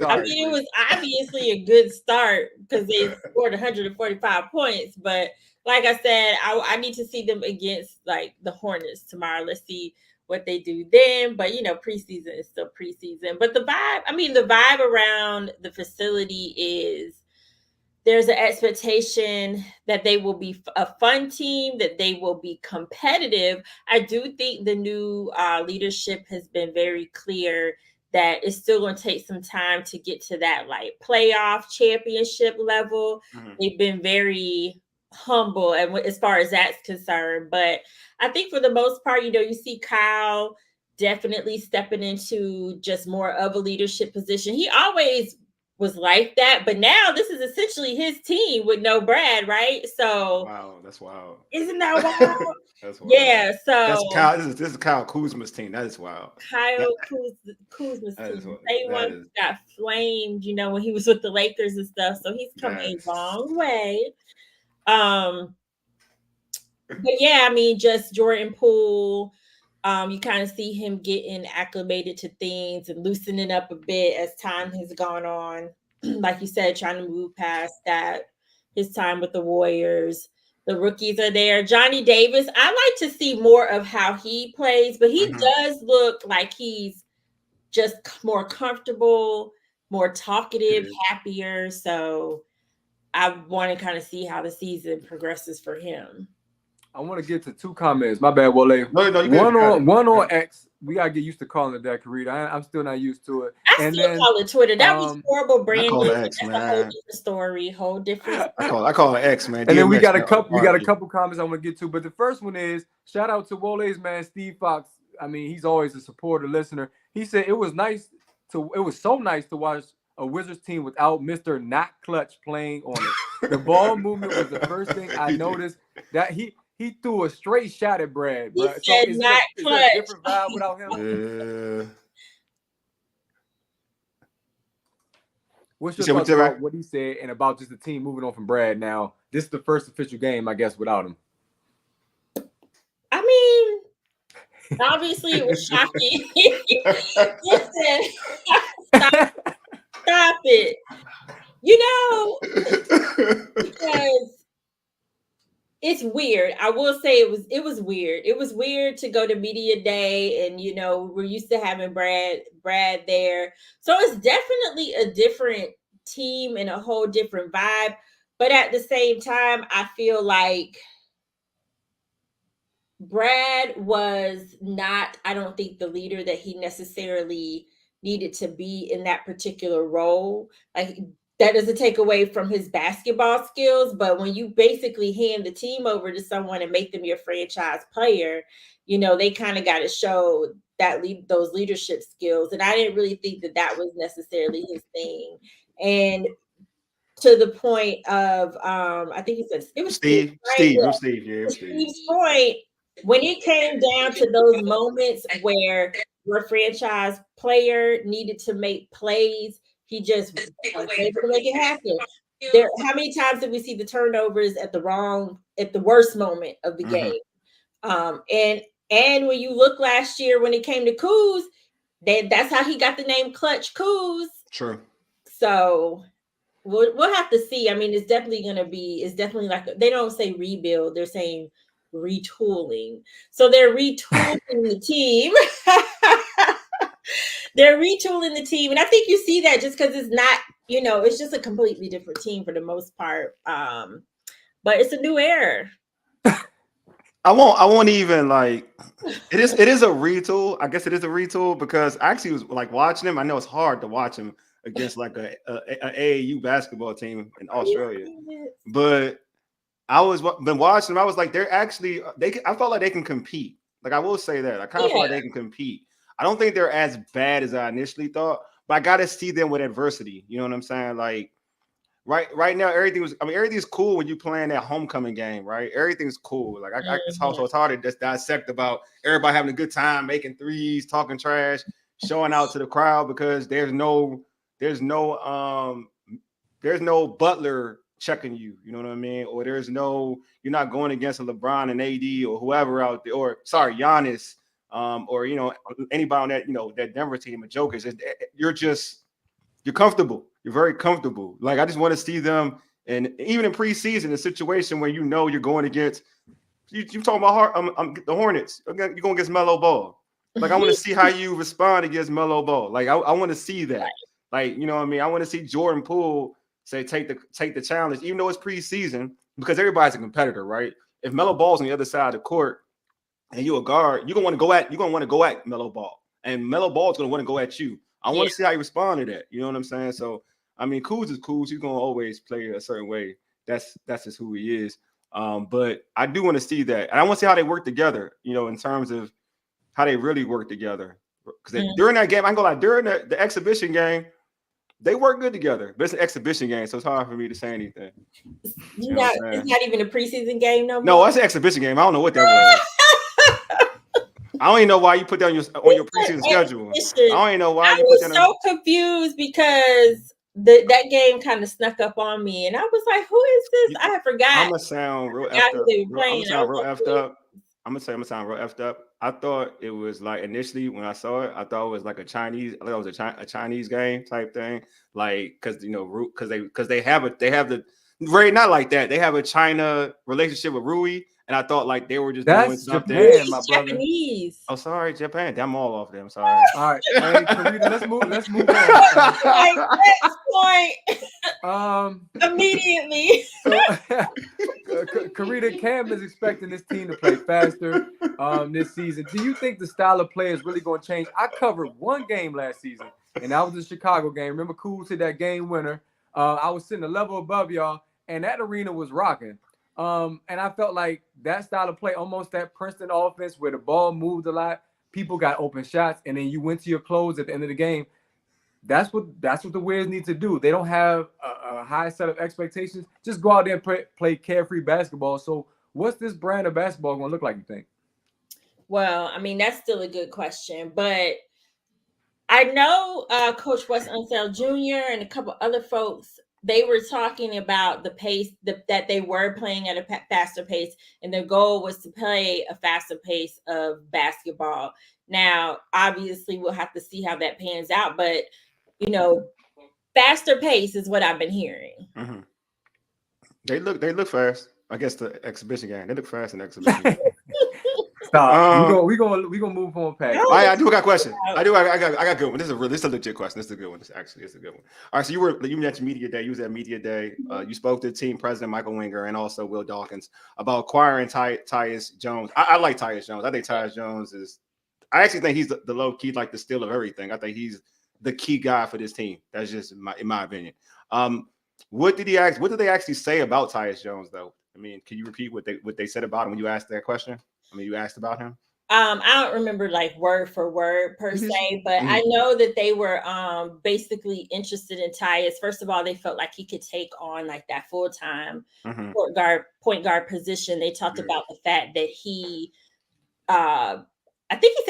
I mean, it was obviously a good start because they scored 145 points. But like I said, I need to see them against like the Hornets tomorrow. Let's see what they do then. But preseason is still preseason. But the vibe around the facility is there's an expectation that they will be a fun team, that they will be competitive. I do think the new leadership has been very clear that it's still going to take some time to get to that like playoff championship level. Mm-hmm. They've been very humble and as far as that's concerned. But I think for the most part, you see Kyle definitely stepping into just more of a leadership position. He always was like that, but now this is essentially his team with no Brad, right? So wow, that's wild. Isn't that wild? That's wild. Yeah, so that's Kyle. This is Kyle Kuzma's team. That is wild. Kyle Kuzma's team. They once got flamed, when he was with the Lakers and stuff. So he's come a long way. But yeah, I mean, just Jordan Poole. You kind of see him getting acclimated to things and loosening up a bit as time has gone on. Like you said, trying to move past that, his time with the Warriors. The rookies are there. Johnny Davis, I like to see more of how he plays, but he does look like he's just more comfortable, more talkative, happier. So I want to kind of see how the season progresses for him. I want to get to two comments. My bad, Wole. No, one on X. We gotta get used to calling it that, Carita. I'm still not used to it. I still call it Twitter. That was horrible branding. That's a whole different story, whole different. I call it X, man. And then we got a couple comments I want to get to. But the first one is shout out to Wole's man, Steve Fox. I mean, he's always a supporter, listener. He said it was so nice to watch a Wizards team without Mr. Not Clutch playing on it. The ball movement was the first thing I noticed. That he threw a straight shot at Brad. He said is not clutch. Is a different vibe without him? What's your thoughts about what he said and about just the team moving on from Brad now? This is the first official game, I guess, without him. I mean, obviously it was shocking. Listen, stop it. Because it's weird. I will say it was weird. It was weird to go to media day and we're used to having Brad there. So it's definitely a different team and a whole different vibe. But at the same time, I feel like Brad was not, I don't think, the leader that he necessarily needed to be in that particular role. Like, that doesn't take away from his basketball skills, but when you basically hand the team over to someone and make them your franchise player, they kind of got to show those leadership skills. And I didn't really think that was necessarily his thing. And to the point of, I think he said it was Steve. Steve's point, when it came down to those moments where your franchise player needed to make plays, he just was able to make it happen. How many times did we see the turnovers at the worst moment of the game? And when you look last year when it came to Kuz, that's how he got the name Clutch Kuz. True. So we'll have to see. I mean, it's definitely like, they don't say rebuild, they're saying retooling. So they're retooling the team. They're retooling the team. And I think you see that just because it's not, it's just a completely different team for the most part. But it's a new era. I won't even like it is a retool. I guess it is a retool because I actually was like watching him. I know it's hard to watch him against like a AAU basketball team in Australia. But I was been watching them. I was like, they're actually I felt like they can compete. Like I will say that. I kind of feel like they can compete. I don't think they're as bad as I initially thought, but I gotta see them with adversity. You know what I'm saying? Like right now, everything's cool when you playing that homecoming game, right? Everything's cool. Like it's hard to just dissect about everybody having a good time, making threes, talking trash, showing out to the crowd because there's no Butler checking you, you know what I mean? Or you're not going against a LeBron and AD or whoever out there, or sorry, Giannis, or anybody on that, that Denver team of jokers. You're comfortable. You're very comfortable. Like I just want to see them, and even in preseason, a situation where you're going against you talking about the Hornets. You're going against Melo Ball. Like I want to see how you respond against Melo Ball. Like I want to see that. Like you know what I mean. I want to see Jordan Poole say take the challenge, even though it's preseason, because everybody's a competitor, right? If Melo Ball's on the other side of the court and you're a guard, you're gonna want to go at Melo Ball, and Melo Ball's gonna want to go at you. I want to see how you respond to that. You know what I'm saying? So I mean, Kuz is Kuz. He's gonna always play a certain way. That's just who he is. But I do want to see that, and I want to see how they work together. In terms of how they really work together. Because during that game, I can go like during the exhibition game, they work good together. But it's an exhibition game, so it's hard for me to say anything. It's not even a preseason game no more. No, it's an exhibition game. I don't know what that was. I don't even know why you put that on your preseason schedule. I don't even know why you put that on. I was so confused because that game kind of snuck up on me, and I was like, "Who is this?" I forgot. I'm gonna sound real effed up. I'm gonna sound real effed up. I thought it was like initially when I saw it, I thought it was like a Chinese game type thing, like because they have the Ray, not like that. They have a China relationship with Rui. And I thought like they were just doing something. Japan, my brother. Japanese. Oh, sorry, Japan. Damn, all off them. Sorry. All right, hey, Carita, let's move on. Next point. Immediately. So, Carita, Cam is expecting this team to play faster this season. Do you think the style of play is really going to change? I covered one game last season, and that was the Chicago game. Remember, Kuz hit that game winner. I was sitting a level above y'all, and that arena was rocking. And I felt like that style of play, almost that Princeton offense where the ball moved a lot, people got open shots, and then you went to your close at the end of the game. That's what the Wiz need to do. They don't have a high set of expectations. Just go out there and play carefree basketball. So what's this brand of basketball going to look like, you think? Well, I mean, that's still a good question, but I know Coach Wes Unseld Jr. and a couple other folks, they were talking about the pace that they were playing at a faster pace, and their goal was to play a faster pace of basketball. Now, obviously, we'll have to see how that pans out, but faster pace is what I've been hearing. Mm-hmm. They look fast. I guess the exhibition game. They look fast in the exhibition game. Stop. We gonna move on past. I do got a question. I got a good one. This is a legit question. This is a good one. It's a good one. All right. So you mentioned media day. You was at media day. You spoke to team president Michael Winger and also Will Dawkins about acquiring Tyus Jones. I like Tyus Jones. I think Tyus Jones is. I actually think he's the low key, like the steal of everything. I think he's the key guy for this team. That's just in my opinion. What did they actually say about Tyus Jones though? I mean, can you repeat what they said about him when you asked that question? I mean, you asked about him? I don't remember like word for word per se, but I know that they were basically interested in Tyus. First of all, they felt like he could take on like that full-time point guard position. They talked about the fact that he I think he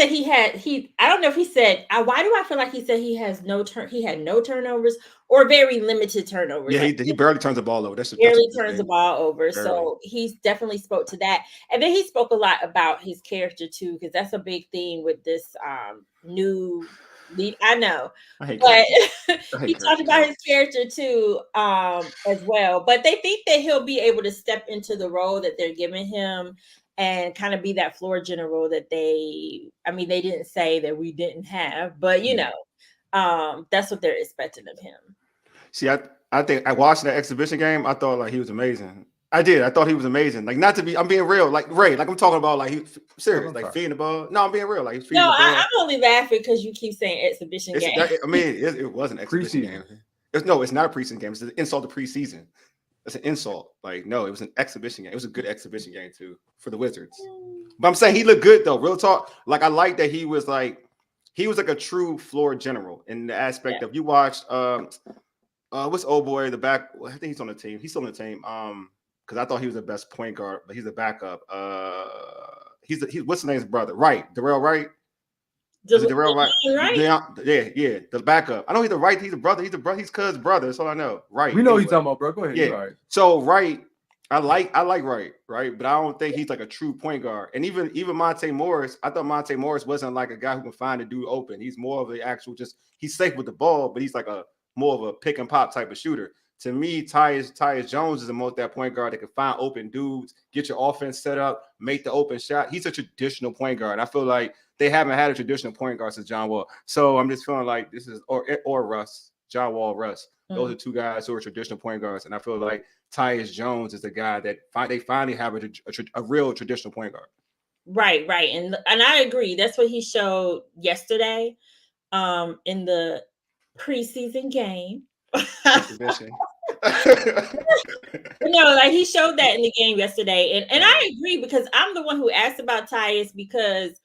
said I don't know if he said, why do I feel like he said he had no turnovers or very limited turnovers? Yeah, he barely turns the ball over. Barely turns the ball over. Barely. So he definitely spoke to that. And then he spoke a lot about his character too, because that's a big thing with this new lead. I know. But he talked about his character too as well. But they think that he'll be able to step into the role that they're giving him and kind of be that floor general that they didn't say that we didn't have, but that's what they're expecting of him. See, I think I watched that exhibition game. I thought like he was amazing. I did. I thought he was amazing. Like not to be, I'm being real. Like Ray, like I'm talking about like he's serious, like feeding the ball. No, I'm being real. Like he's feeding the ball. I'm only laughing because you keep saying exhibition game. It was an exhibition game. It's not a preseason game. It's an insult to preseason. It's an insult. Like, no, it was an exhibition game. It was a good exhibition game too for the Wizards. But I'm saying he looked good though. Real talk. Like, I like that he was like a true floor general in the aspect of you watched what's old boy the back. I think he's on the team. He's still on the team. Because I thought he was the best point guard, but he's a backup. He's what's the name's brother? Right, Darrell Wright. Is it Darrell Wright? Right. Yeah, the backup. I know he's the right. He's a brother. He's Cuz's brother. That's all I know. Right. We know what you're talking about, bro. Go ahead. Yeah. Right. So Wright, I like Wright, right? But I don't think he's like a true point guard. And even Monte Morris, I thought Monte Morris wasn't like a guy who can find a dude open. He's more of the actual he's safe with the ball, but he's like more of a pick and pop type of shooter. To me, Tyus Jones is the most that point guard that can find open dudes, get your offense set up, make the open shot. He's a traditional point guard. I feel like they haven't had a traditional point guard since John Wall. So I'm just feeling like this is or Russ, John Wall, Russ. Those are two guys who are traditional point guards, and I feel like Tyus Jones is the guy that they finally have a real traditional point guard. Right, and I agree. That's what he showed yesterday, in the preseason game. Like he showed that in the game yesterday, and I agree because I'm the one who asked about Tyus because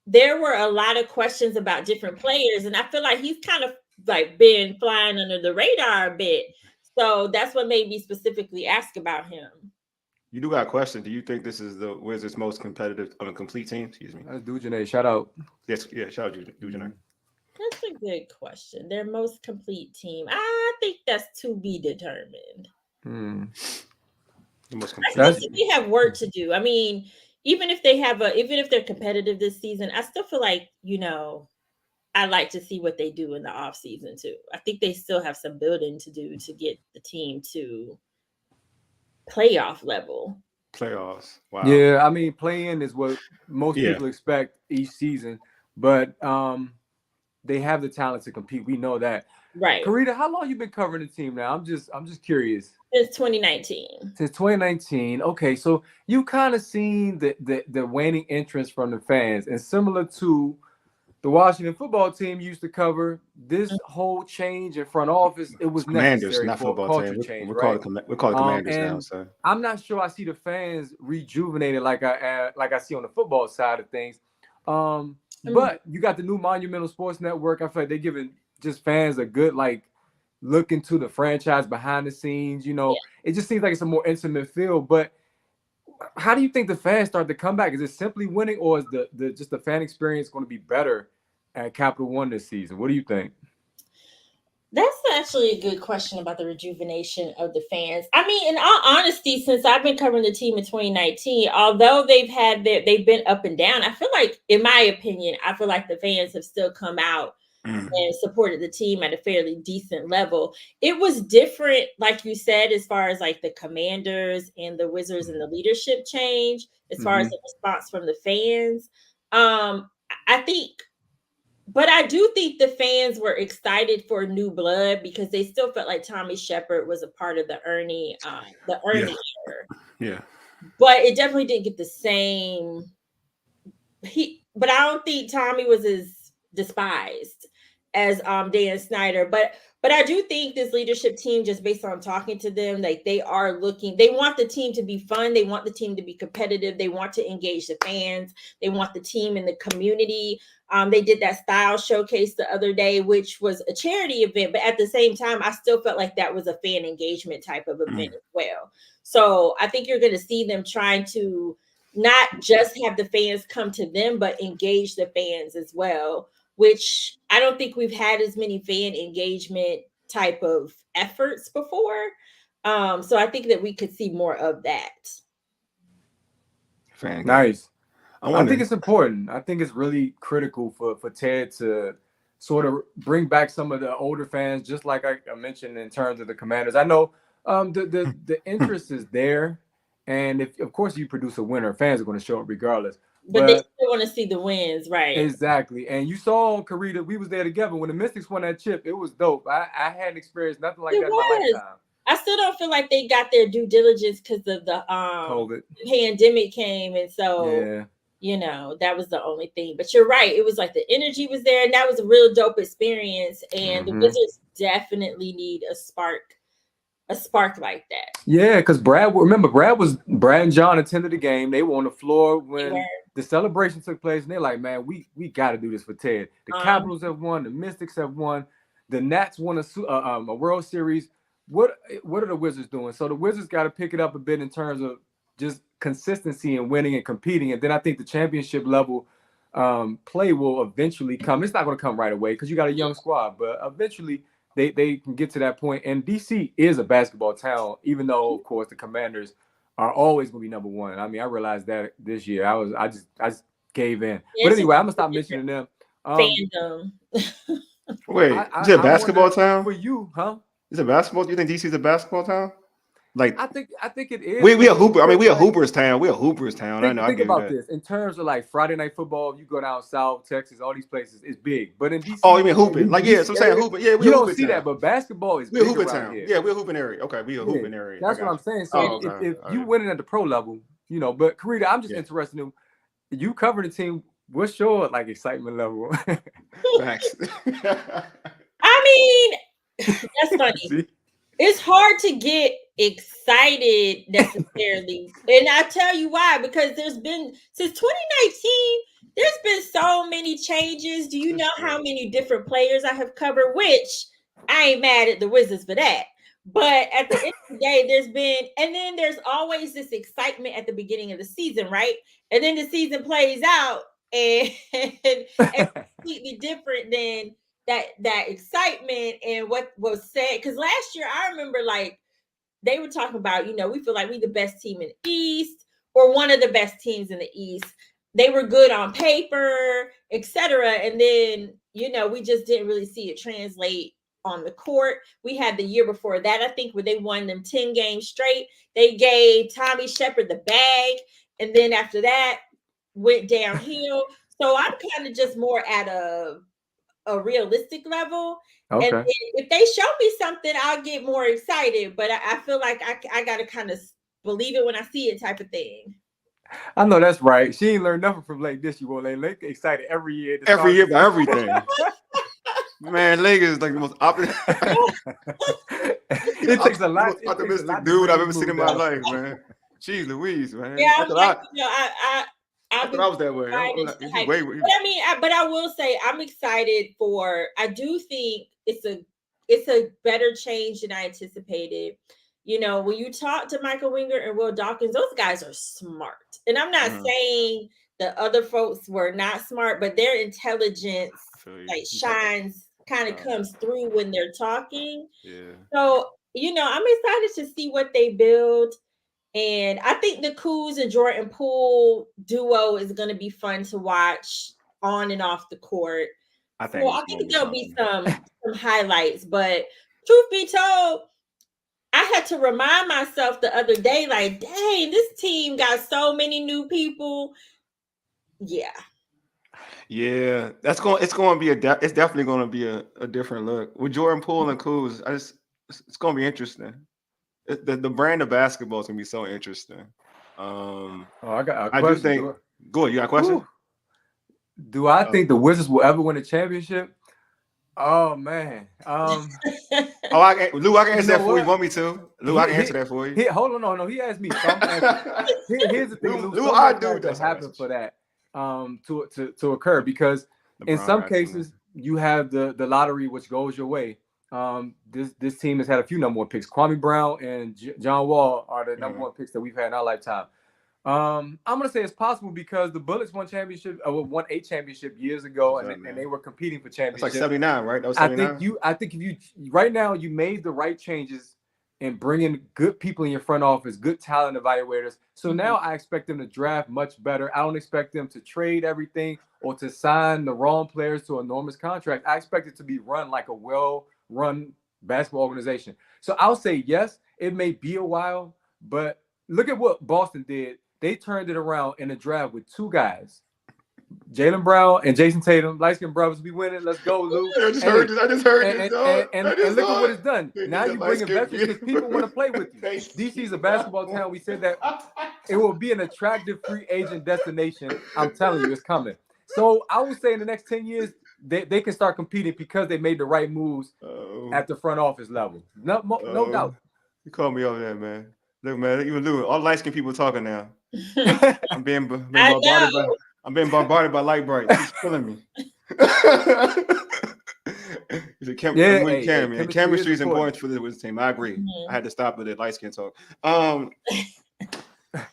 there were a lot of questions about different players, and I feel like he's kind of like been flying under the radar a bit. So that's what made me specifically ask about him. You do got a question. Do you think this is the Wizards' most competitive on a complete team? Excuse me. That's Dujane. Shout out. Yes, yeah, shout out Dujane. That's a good question. Their most complete team. I think that's to be determined. The most I think they have work to do. I mean, even if they're competitive this season, I still feel like, I'd like to see what they do in the off season too. I think they still have some building to do to get the team to playoff level. Playoffs. Wow. Yeah, I mean, play-in is what most people expect each season, but they have the talent to compete. We know that. Right. Carita, how long you been covering the team now? I'm just curious. Since 2019. Since 2019. Okay, so you kind of seen the waning interest from the fans, and similar to the Washington football team used to cover, this whole change in front office, it was Commanders, necessary not for football culture team. change. We're called Commanders now. So I'm not sure I see the fans rejuvenated like I see on the football side of things. But you got the new Monumental Sports Network. I feel like they're giving just fans a good look into the franchise behind the scenes. It just seems like it's a more intimate feel. But how do you think the fans start to come back? Is it simply winning, or is the fan experience going to be better at Capital One this season? What do you think? That's actually a good question about the rejuvenation of the fans. I mean, in all honesty, since I've been covering the team in 2019, although they've been up and down, I feel like, in my opinion, the fans have still come out and supported the team at a fairly decent level. It was different, like you said, as far as like the Commanders and the Wizards and the leadership change, as far as the response from the fans. But I do think the fans were excited for new blood because they still felt like Tommy Shepard was a part of the Ernie era. Yeah. But it definitely didn't get the same. But I don't think Tommy was as despised as Dan Snyder. But I do think this leadership team, just based on talking to them, like they want the team to be fun. They want the team to be competitive. They want to engage the fans. They want the team in the community. They did that style showcase the other day, which was a charity event. But at the same time, I still felt like that was a fan engagement type of event as well. So I think you're going to see them trying to not just have the fans come to them, but engage the fans as well, which I don't think we've had as many fan engagement type of efforts before. So I think that we could see more of that. Nice. I think it's important. I think it's really critical for Ted to sort of bring back some of the older fans, just like I mentioned in terms of the Commanders. I know the interest is there. And if you produce a winner, fans are going to show up regardless. But they still want to see the wins, right? Exactly. And you saw, Carita, we was there together. When the Mystics won that chip, it was dope. I hadn't experienced nothing like that in my lifetime. I still don't feel like they got their due diligence because of the COVID pandemic came. And so, that was the only thing. But you're right. It was like the energy was there. And that was a real dope experience. And the Wizards definitely need a spark a spark like that. Yeah, because Brad and John attended the game. They were on the floor when the celebration took place, and they're like, man, we got to do this for Ted. The Capitals have won, the Mystics have won, the Nats won a World Series. What are the Wizards doing? So the Wizards got to pick it up a bit in terms of just consistency and winning and competing. And then I think the championship level play will eventually come. It's not going to come right away because you got a young squad, but eventually they can get to that point. And DC is a basketball town, even though, of course, the Commanders are always going to be number one. I mean, I realized that this year. I just gave in. But anyway, I'm going to stop mentioning them. Fandom. Wait, is it a basketball town? For you, huh? Is it basketball? Do you think DC is a basketball town? Like, I think it is. We a Hooper. I mean, we a Hoopers town. We a Hoopers town. I know. Think about this in terms of like Friday night football. You go down south, Texas, all these places, it's big. But in DC, oh, you mean hooping? Like, yeah, so I'm saying hooping. Yeah, we you don't see town. that, but basketball is we a big hooping around town. here. Yeah, we're a hooping area. Okay, we a hooping area. That's what I'm saying. So if you winning at the pro level, you know. But Carita, I'm just interested in you cover the team. What's your like excitement level? Thanks. I mean, that's funny. It's hard to get excited necessarily. And I'll tell you why, because there's been, since 2019, there's been so many changes. Do you know how many different players I have covered? Which I ain't mad at the Wizards for that. But at the end of the day, there's been, and then there's always this excitement at the beginning of the season, right? And then the season plays out and it's completely different than that excitement and what was said. Because last year, I remember like they were talking about, you know, we feel like we the best team in the East or one of the best teams in the East. They were good on paper, etc. And then, you know, we just didn't really see it translate on the court. We had the year before that, I think, where they won them 10 games straight. They gave Tommy Shepard the bag. And then after that, went downhill. So I'm kind of just more at a realistic level. Okay. And if they show me something, I'll get more excited. But I feel like I got to kind of believe it when I see it type of thing. I know that's right. She ain't learned nothing from Lake this year. Well, Lake excited every year. Every year by everything. Man, Lake is like the most it takes a lot. Optimistic dude I've ever seen in my life, man. Jeez Louise, man. Yeah, I was that way. But I will say I'm excited for. I do think it's a better change than I anticipated. You know, when you talk to Michael Winger and Will Dawkins, those guys are smart. And I'm not saying the other folks were not smart, but their intelligence like shines, kind of comes through when they're talking. Yeah. So, you know, I'm excited to see what they build. And I think the Kuz and Jordan Poole duo is going to be fun to watch on and off the court. I think there'll be some highlights. But truth be told, I had to remind myself the other day, like, dang, this team got so many new people. Yeah. Yeah, it's definitely going to be a different look with Jordan Poole and Kuz. It's going to be interesting. The brand of basketball is gonna be so interesting. I got a question. Good. You got a question? Do I think the Wizards will ever win a championship? Oh man. Lou, I can answer that for you. Want me to? Lou, I can answer that for you. Hold on, no. He asked me. So here's the thing, Lou. I do that happen for that to occur because in some cases you have the lottery which goes your way. This team has had a few number one picks. Kwame Brown and John Wall are the number one picks that we've had in our lifetime. I'm gonna say it's possible because the Bullets won a championship years ago, and they were competing for championships. It's like 79, right? That was 79. I think if you right now you made the right changes and bringing good people in your front office, good talent evaluators. So now I expect them to draft much better. I don't expect them to trade everything or to sign the wrong players to enormous contract. I expect it to be run like a well-run basketball organization. So I'll say yes, it may be a while, but look at what Boston did. They turned it around in a draft with two guys, Jaylen Brown and Jason Tatum, light-skinned brothers. We winning. Let's go, Lou. I just heard this. And look at what it's done. Now you bring veterans because people want to play with you. DC is a basketball town. We said that it will be an attractive free agent destination. I'm telling you, it's coming. So I would say in the next 10 years, they can start competing because they made the right moves at the front office level. No doubt. You called me over there, man. Look, man, even Lou, all light-skinned people talking now. I'm being I bombarded by know. I'm being bombarded by light bright. He's killing me. He's a man. Chemistry is important for this team. I agree. I had to stop with the light skin talk.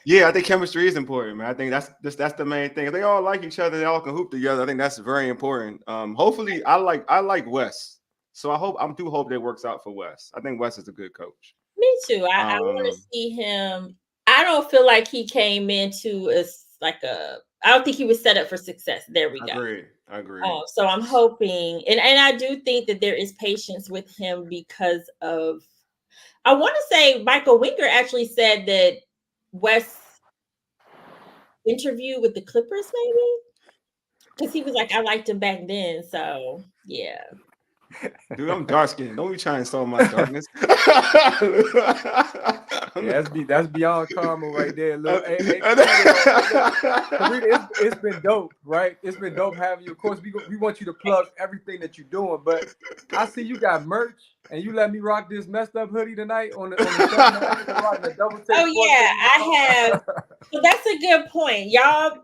Yeah, I think chemistry is important, man. I think that's the main thing. If they all like each other, they all can hoop together. I think that's very important. Hopefully, I like Wes, so I do hope that works out for Wes. I think Wes is a good coach. Me too. I want to see him. I don't feel like he came into I don't think he was set up for success. There we go. I agree. So I'm hoping, and I do think that there is patience with him because of, I want to say Michael Winger actually said that Wes interview with the Clippers, maybe, because he was like, I liked him back then. So yeah. Dude, I'm dark skinned. Don't be trying to solve my darkness. That's beyond karma right there. Look, it's been dope, right? It's been dope having you. Of course, we want you to plug everything that you're doing, but I see you got merch, and you let me rock this messed up hoodie tonight on the double take. Oh yeah, I have. So that's a good point, y'all.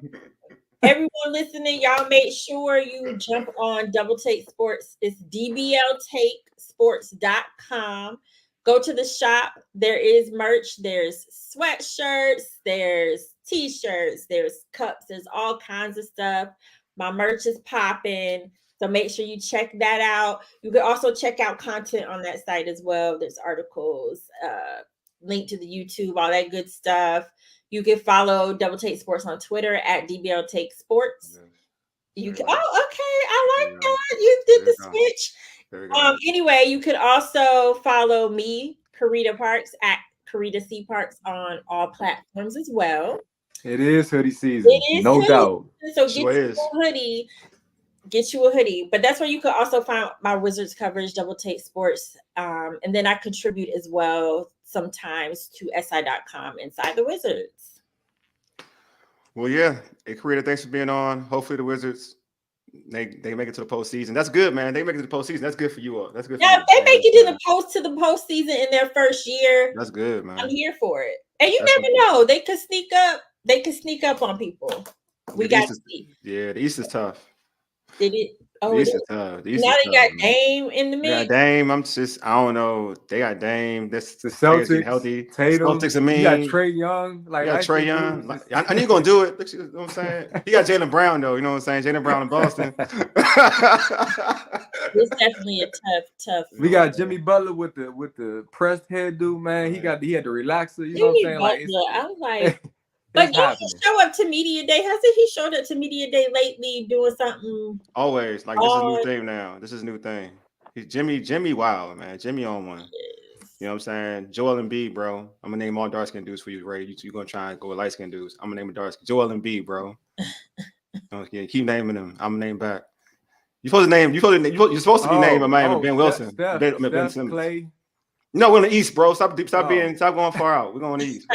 Everyone listening, y'all make sure you jump on Double Take Sports. It's dbltakesports.com. Go to the shop. There is merch. There's sweatshirts. There's t-shirts. There's cups. There's all kinds of stuff. My merch is popping. So make sure you check that out. You can also check out content on that site as well. There's articles, link to the YouTube, all that good stuff. You can follow Double Take Sports on Twitter at DBL Take Sports. You can. Oh, okay. I like that. You did the switch. Anyway, you could also follow me, Carita Parks, at Carita C Parks on all platforms as well. It is hoodie season. It is no doubt. So get you a hoodie. Get you a hoodie. But that's where you could also find my Wizards coverage, Double Take Sports. And then I contribute as well sometimes to SI.com inside the Wizards. Well, yeah. Hey, Carita, thanks for being on. Hopefully the Wizards, they make it to the postseason. That's good, man. They make it to the postseason. That's good for you all. That's good. Yeah, if they make it to the postseason in their first year. That's good, man. I'm here for it. And you never know. They could sneak up. They could sneak up on people. We got to see. Yeah, the East is tough. Did it? Oh, the East is tough. The East now is they got Dame in the mix. Yeah, Dame. I don't know. They got Dame. This the Celtics healthy. Tatum. Celtics are mean. You got Trae Young. Like Trae Young. I knew you're gonna do it. You know what I'm saying? He got Jaylen Brown though. You know what I'm saying? Jaylen Brown in Boston. It's definitely a tough. We got Jimmy Butler with the pressed hairdo, man. He had the relaxer. You know what I'm saying? I'm like. But did he show up to media day? Hasn't he showed up to media day lately doing something? Always. Like this is a new thing now. This is a new thing. He's Jimmy wild, man. Jimmy on one. You know what I'm saying? Joel Embiid, bro. I'm gonna name all dark skin dudes for you, Ray. You're gonna try and go with light skin dudes. I'm gonna name a dark skin. Joel Embiid, bro. Okay, keep naming them. I'm gonna name back. You're supposed to be naming Miami Ben Wilson. Ben Simmons. Clay. No, we're in the East, bro. Stop going far out. We're going East.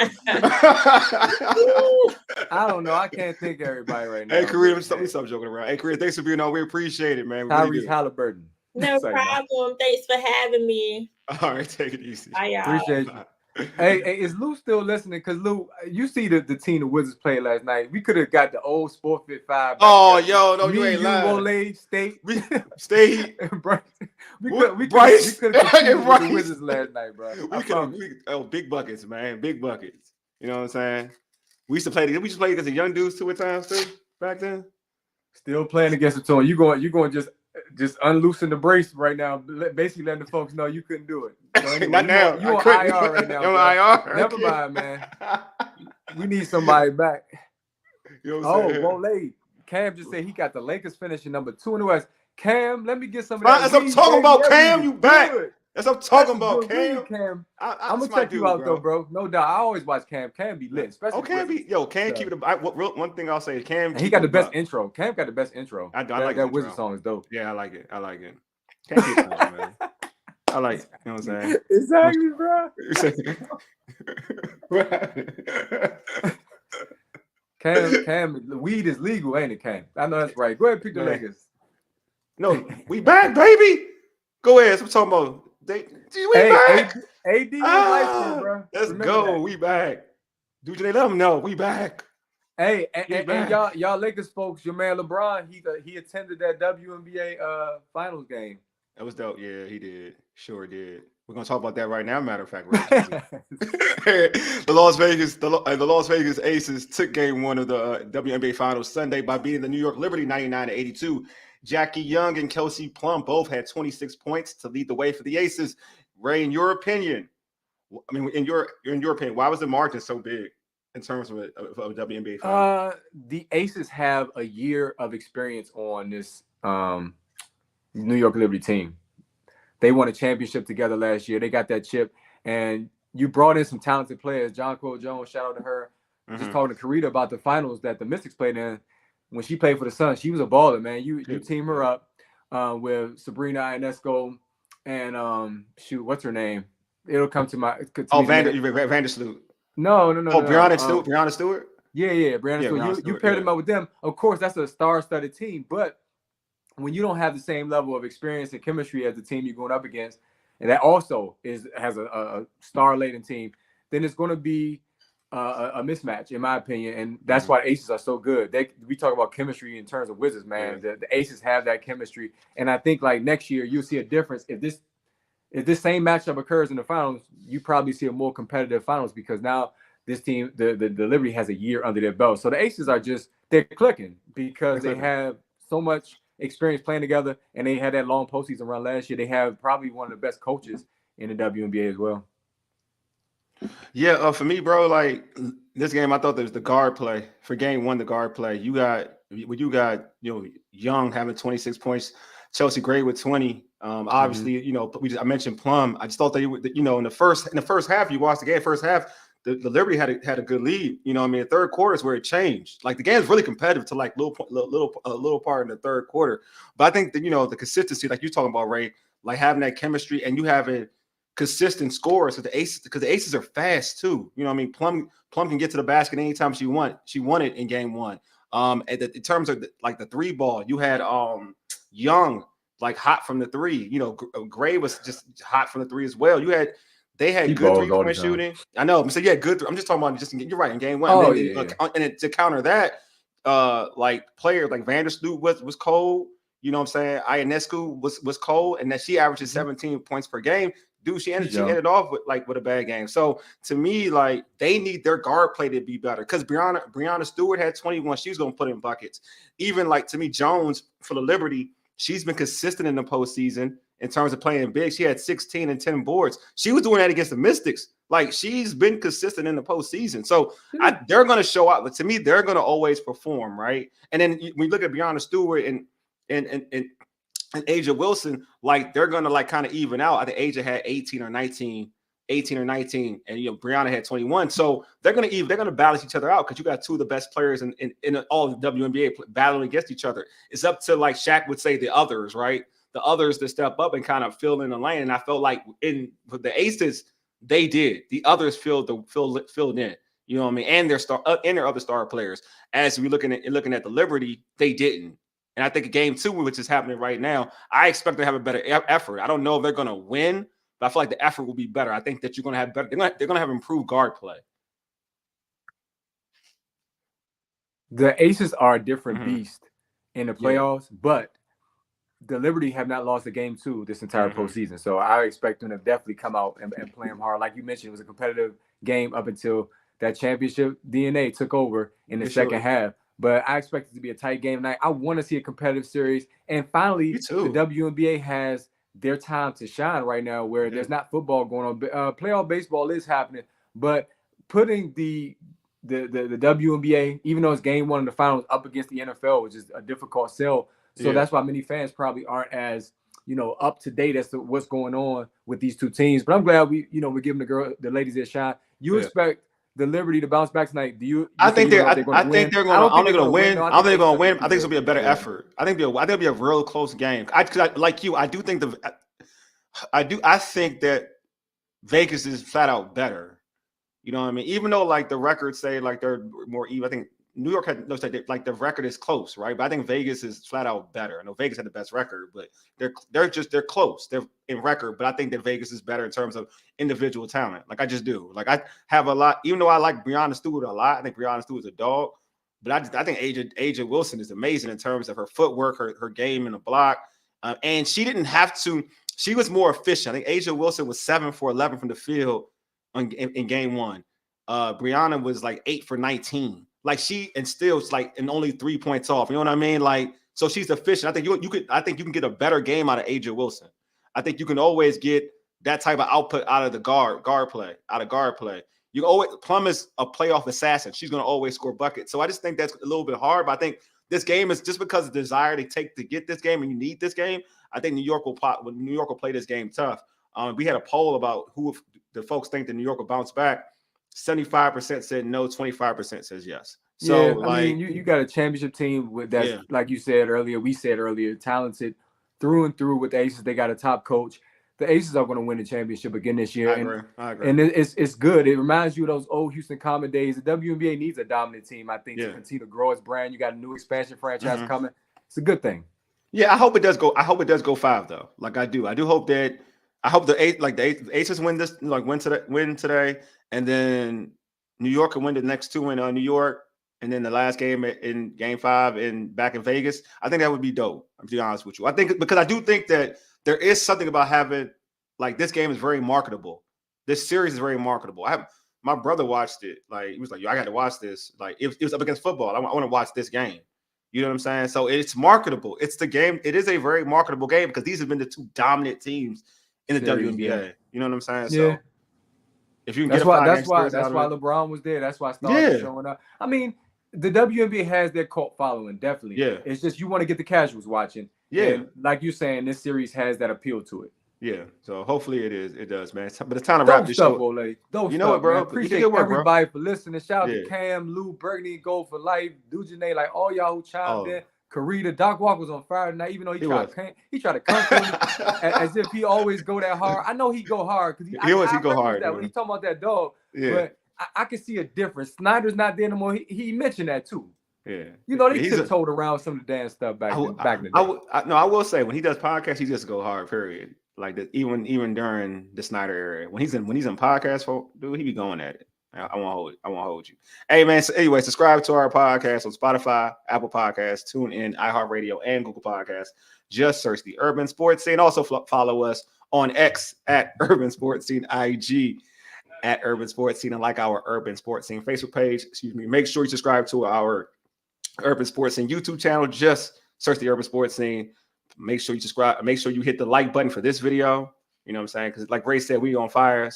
I don't know. I can't think of everybody right now. Hey, Carita, stop joking around. Hey, Carita, thanks for being on. We appreciate it, man. Tyrese Halliburton. No problem. Thanks for having me. All right, take it easy. Appreciate you. Hey, is Lou still listening? Because Lou, you see the team the Wizards played last night. We could have got the old Sport Fit 5. Oh, yo, no, you ain't lying. Wole, State. We could have with the Wizards last night, bro. Big buckets, man. Big buckets. You know what I'm saying? We used to play against the young dudes two times too back then. Still playing against the team. You going just unloosen the brace right now, basically letting the folks know you couldn't do it. So anyway, not now. You on IR right now. You're on IR. Never mind, man. We need somebody back. You know what I'm saying? Wole. Cam just said he got the Lakers finishing number 2 in the West. Cam, let me get some of that. That's what I'm talking about, Cam. You back. That's what I'm talking about, Cam. I'm gonna check you out, though, bro. No doubt. I always watch Cam. Cam be lit. Cam keep it. One thing I'll say, Cam. He got the best intro. Cam got the best intro. I like that Wizard song is dope. Yeah, I like it. Cam keep it, man. I like it. You know what I'm saying? Exactly, bro. Cam, the weed is legal, ain't it, Cam? I know that's right. Go ahead and pick the Lakers. No, we back, baby. Go ahead. I'm talking about We back. AD is light skin, bro. Let's Remember go. that. We back. Dude, they let them know we back. Hey, We and back. y'all Lakers folks, your man LeBron, he attended that WNBA finals game. That was dope. Yeah, he did. Sure did. We're gonna talk about that right now. Matter of fact, right? The Las Vegas Aces took Game 1 of the WNBA Finals Sunday by beating the New York Liberty 99-82. Jackie Young and Kelsey Plum both had 26 points to lead the way for the Aces. Ray, in your opinion, in your opinion, why was the margin so big in terms of a WNBA final? The Aces have a year of experience on this New York Liberty team. They won a championship together last year. They got that chip, and you brought in some talented players. John Cole Jones, shout out to her. Just talking to Carita about the finals that the Mystics played in. When she played for the Suns, she was a baller, man. You team her up with Sabrina Ionesco and what's her name? It'll come to my. Vandersloot. No. Breanna Stewart. Breanna Stewart. Yeah, Breanna Stewart. You paired them up with them. Of course, that's a star-studded team, but when you don't have the same level of experience and chemistry as the team you're going up against, and that also has a star-laden team, then it's going to be a mismatch, in my opinion. And that's why the Aces are so good. We talk about chemistry in terms of Wizards, man. Yeah. The Aces have that chemistry, and I think like next year you'll see a difference. If this same matchup occurs in the finals, you probably see a more competitive finals because now this team, the Liberty, has a year under their belt. So the Aces they're clicking because they have so much experience playing together, and they had that long postseason run last year. They have probably one of the best coaches in the WNBA as well. Yeah, for me, bro, like this game, I thought there was the guard play for Game 1. The guard play, you got Young having 26 points, Chelsea Gray with 20. Obviously, I mentioned Plum. I just thought they would, in the first half, you watched the game. First half, the Liberty had a good lead. The third quarter is where it changed. Like the game's really competitive to like little part in the third quarter. But I think that the consistency, like you're talking about, Ray, like having that chemistry and you having consistent scores because the Aces are fast too. Plum can get to the basket anytime she won. She won it in Game 1. In terms of the three ball, you had Young like hot from the three. Gray was just hot from the three as well. They had good 3-point shooting. I know. So yeah, good. I'm just talking about you're right in Game 1. And to counter that, players like Vandersloot was cold. You know what I'm saying? Ionescu was cold, and that she averages 17 points per game. Dude, she ended off with a bad game. So to me, like they need their guard play to be better because Breanna Stewart had 21. She's gonna put in buckets. Even like to me, Jones for the Liberty, she's been consistent in the postseason in terms of playing big. She had 16 and 10 boards. She was doing that against the Mystics. Like she's been consistent in the postseason. So they're gonna show out. But to me, they're gonna always perform, right? And then we look at Breanna Stewart and Asia Wilson, like they're gonna like kind of even out. I think Asia had 18 or 19, and Breanna had 21. So they're gonna balance each other out because you got two of the best players in all of the WNBA battling against each other. It's up to, like Shaq would say, the others, right? The others to step up and kind of fill in the lane. And I felt like for the Aces, they did. The others filled in. You know what I mean? And their other star players. As we looking at the Liberty, they didn't. And I think Game 2, which is happening right now, I expect to have a better effort. I don't know if they're going to win, but I feel like the effort will be better. I think that you're going to have better. They're going to have improved guard play. The Aces are a different beast in the playoffs, but the Liberty have not lost a Game 2 this entire postseason. So I expect them to definitely come out and play them hard. Like you mentioned, it was a competitive game up until that championship DNA took over in the second half. But I expect it to be a tight game tonight. I want to see a competitive series. And finally, the WNBA has their time to shine right now where there's not football going on. Playoff baseball is happening. But putting the WNBA, even though it's Game 1 of the finals, up against the NFL, which is a difficult sell. So that's why many fans probably aren't as, up to date as to what's going on with these two teams. But I'm glad we're giving the ladies their shot. You expect the Liberty to bounce back tonight? I think they're going to win. I don't think they're going to win. I think it's going to be a better effort. I think it'll be a real close game. I do think I think that Vegas is flat out better. You know what I mean? Even though like the records say like they're more even, I think New York looks like their record is close, right? But I think Vegas is flat out better. I know Vegas had the best record, but they're close. They're in record, but I think that Vegas is better in terms of individual talent. Like I just do. Like I have a lot, even though I like Breanna Stewart a lot. I think Breanna Stewart's a dog, but I think A'ja Wilson is amazing in terms of her footwork, her game in the block, and she didn't have to. She was more efficient. I think A'ja Wilson was 7 for 11 from the field in game one. Breanna was like 8 for 19. Like and still it's like and only 3 points off. You know what I mean? Like so she's efficient. I think you can get a better game out of A'ja Wilson. I think you can always get that type of output out of the guard play. You always Plum is a playoff assassin. She's going to always score buckets. So I just think that's a little bit hard. But I think this game is just because of the desire they take to get this game, and you need this game. I think New York will play this game tough. We had a poll about who the folks think that New York will bounce back. 75% said no, 25% says yes. So, yeah, I mean, you got a championship team with that, like you said earlier, we said earlier, talented through and through with the Aces. They got a top coach. The Aces are going to win the championship again this year. I agree. And it's good. It reminds you of those old Houston Common days. The WNBA needs a dominant team, I think, to continue to grow its brand. You got a new expansion franchise coming. It's a good thing. Yeah, I hope it does go 5 though. Like I do hope that. I hope the Aces win this, like win today, and then New York can win the next 2 in New York, and then the last game in Game 5 back in Vegas. I think that would be dope. I'm to be honest with you. I think because I do think that there is something about having like this game is very marketable. This series is very marketable. My brother watched it. Like he was like, "Yo, I got to watch this." Like it was up against football. I want to watch this game. You know what I'm saying? So it's marketable. It's the game. It is a very marketable game because these have been the 2 dominant teams in the WNBA. Yeah. You know what I'm saying? Yeah. So if you can that's get why LeBron was there. That's why Stars showing up. I mean, the WNBA has their cult following, definitely. Yeah. It's just you want to get the casuals watching. Yeah. And like you're saying, this series has that appeal to it. Yeah. So hopefully it does, man. But it's time to wrap this show. You know what, bro? Appreciate everybody for listening. Shout out to Cam, Lou, Burgundy, Gold for Life, Dujane, like all y'all who chimed in. Carita, Doc Walk was on fire tonight, even though he tried to come for me as if he always go that hard. I know he go hard because he always go hard. When he talking about that dog, but I can see a difference. Snyder's not there no more. He mentioned that too. Yeah, you know they tiptoed around some of the damn stuff back in the day. I will say when he does podcasts, he just go hard. Period. Like that, even during the Snyder era, when he's in podcast, dude, he be going at it. I won't hold you. Hey, man. So anyway, subscribe to our podcast on Spotify, Apple Podcasts, TuneIn, iHeartRadio, and Google Podcasts. Just search the Urban Sports Scene. Also follow us on X at Urban Sports Scene, IG at Urban Sports Scene, and like our Urban Sports Scene Facebook page. Make sure you subscribe to our Urban Sports Scene YouTube channel. Just search the Urban Sports Scene. Make sure you subscribe. Make sure you hit the like button for this video. You know what I'm saying? Because like Ray said, we on fire.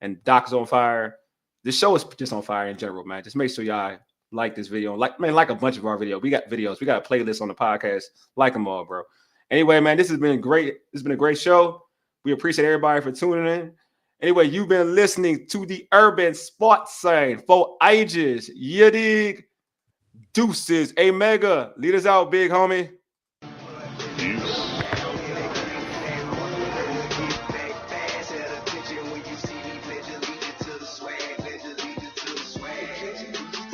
And Doc is on fire. This show is just on fire in general, man. Just make sure y'all like this video. Like a bunch of our videos. We got videos. We got a playlist on the podcast. Like them all, bro. Anyway, man, this has been great. This has been a great show. We appreciate everybody for tuning in. Anyway, you've been listening to the Urban Sports Scene for ages. You dig? Deuces. Hey, Mega, lead us out, big homie.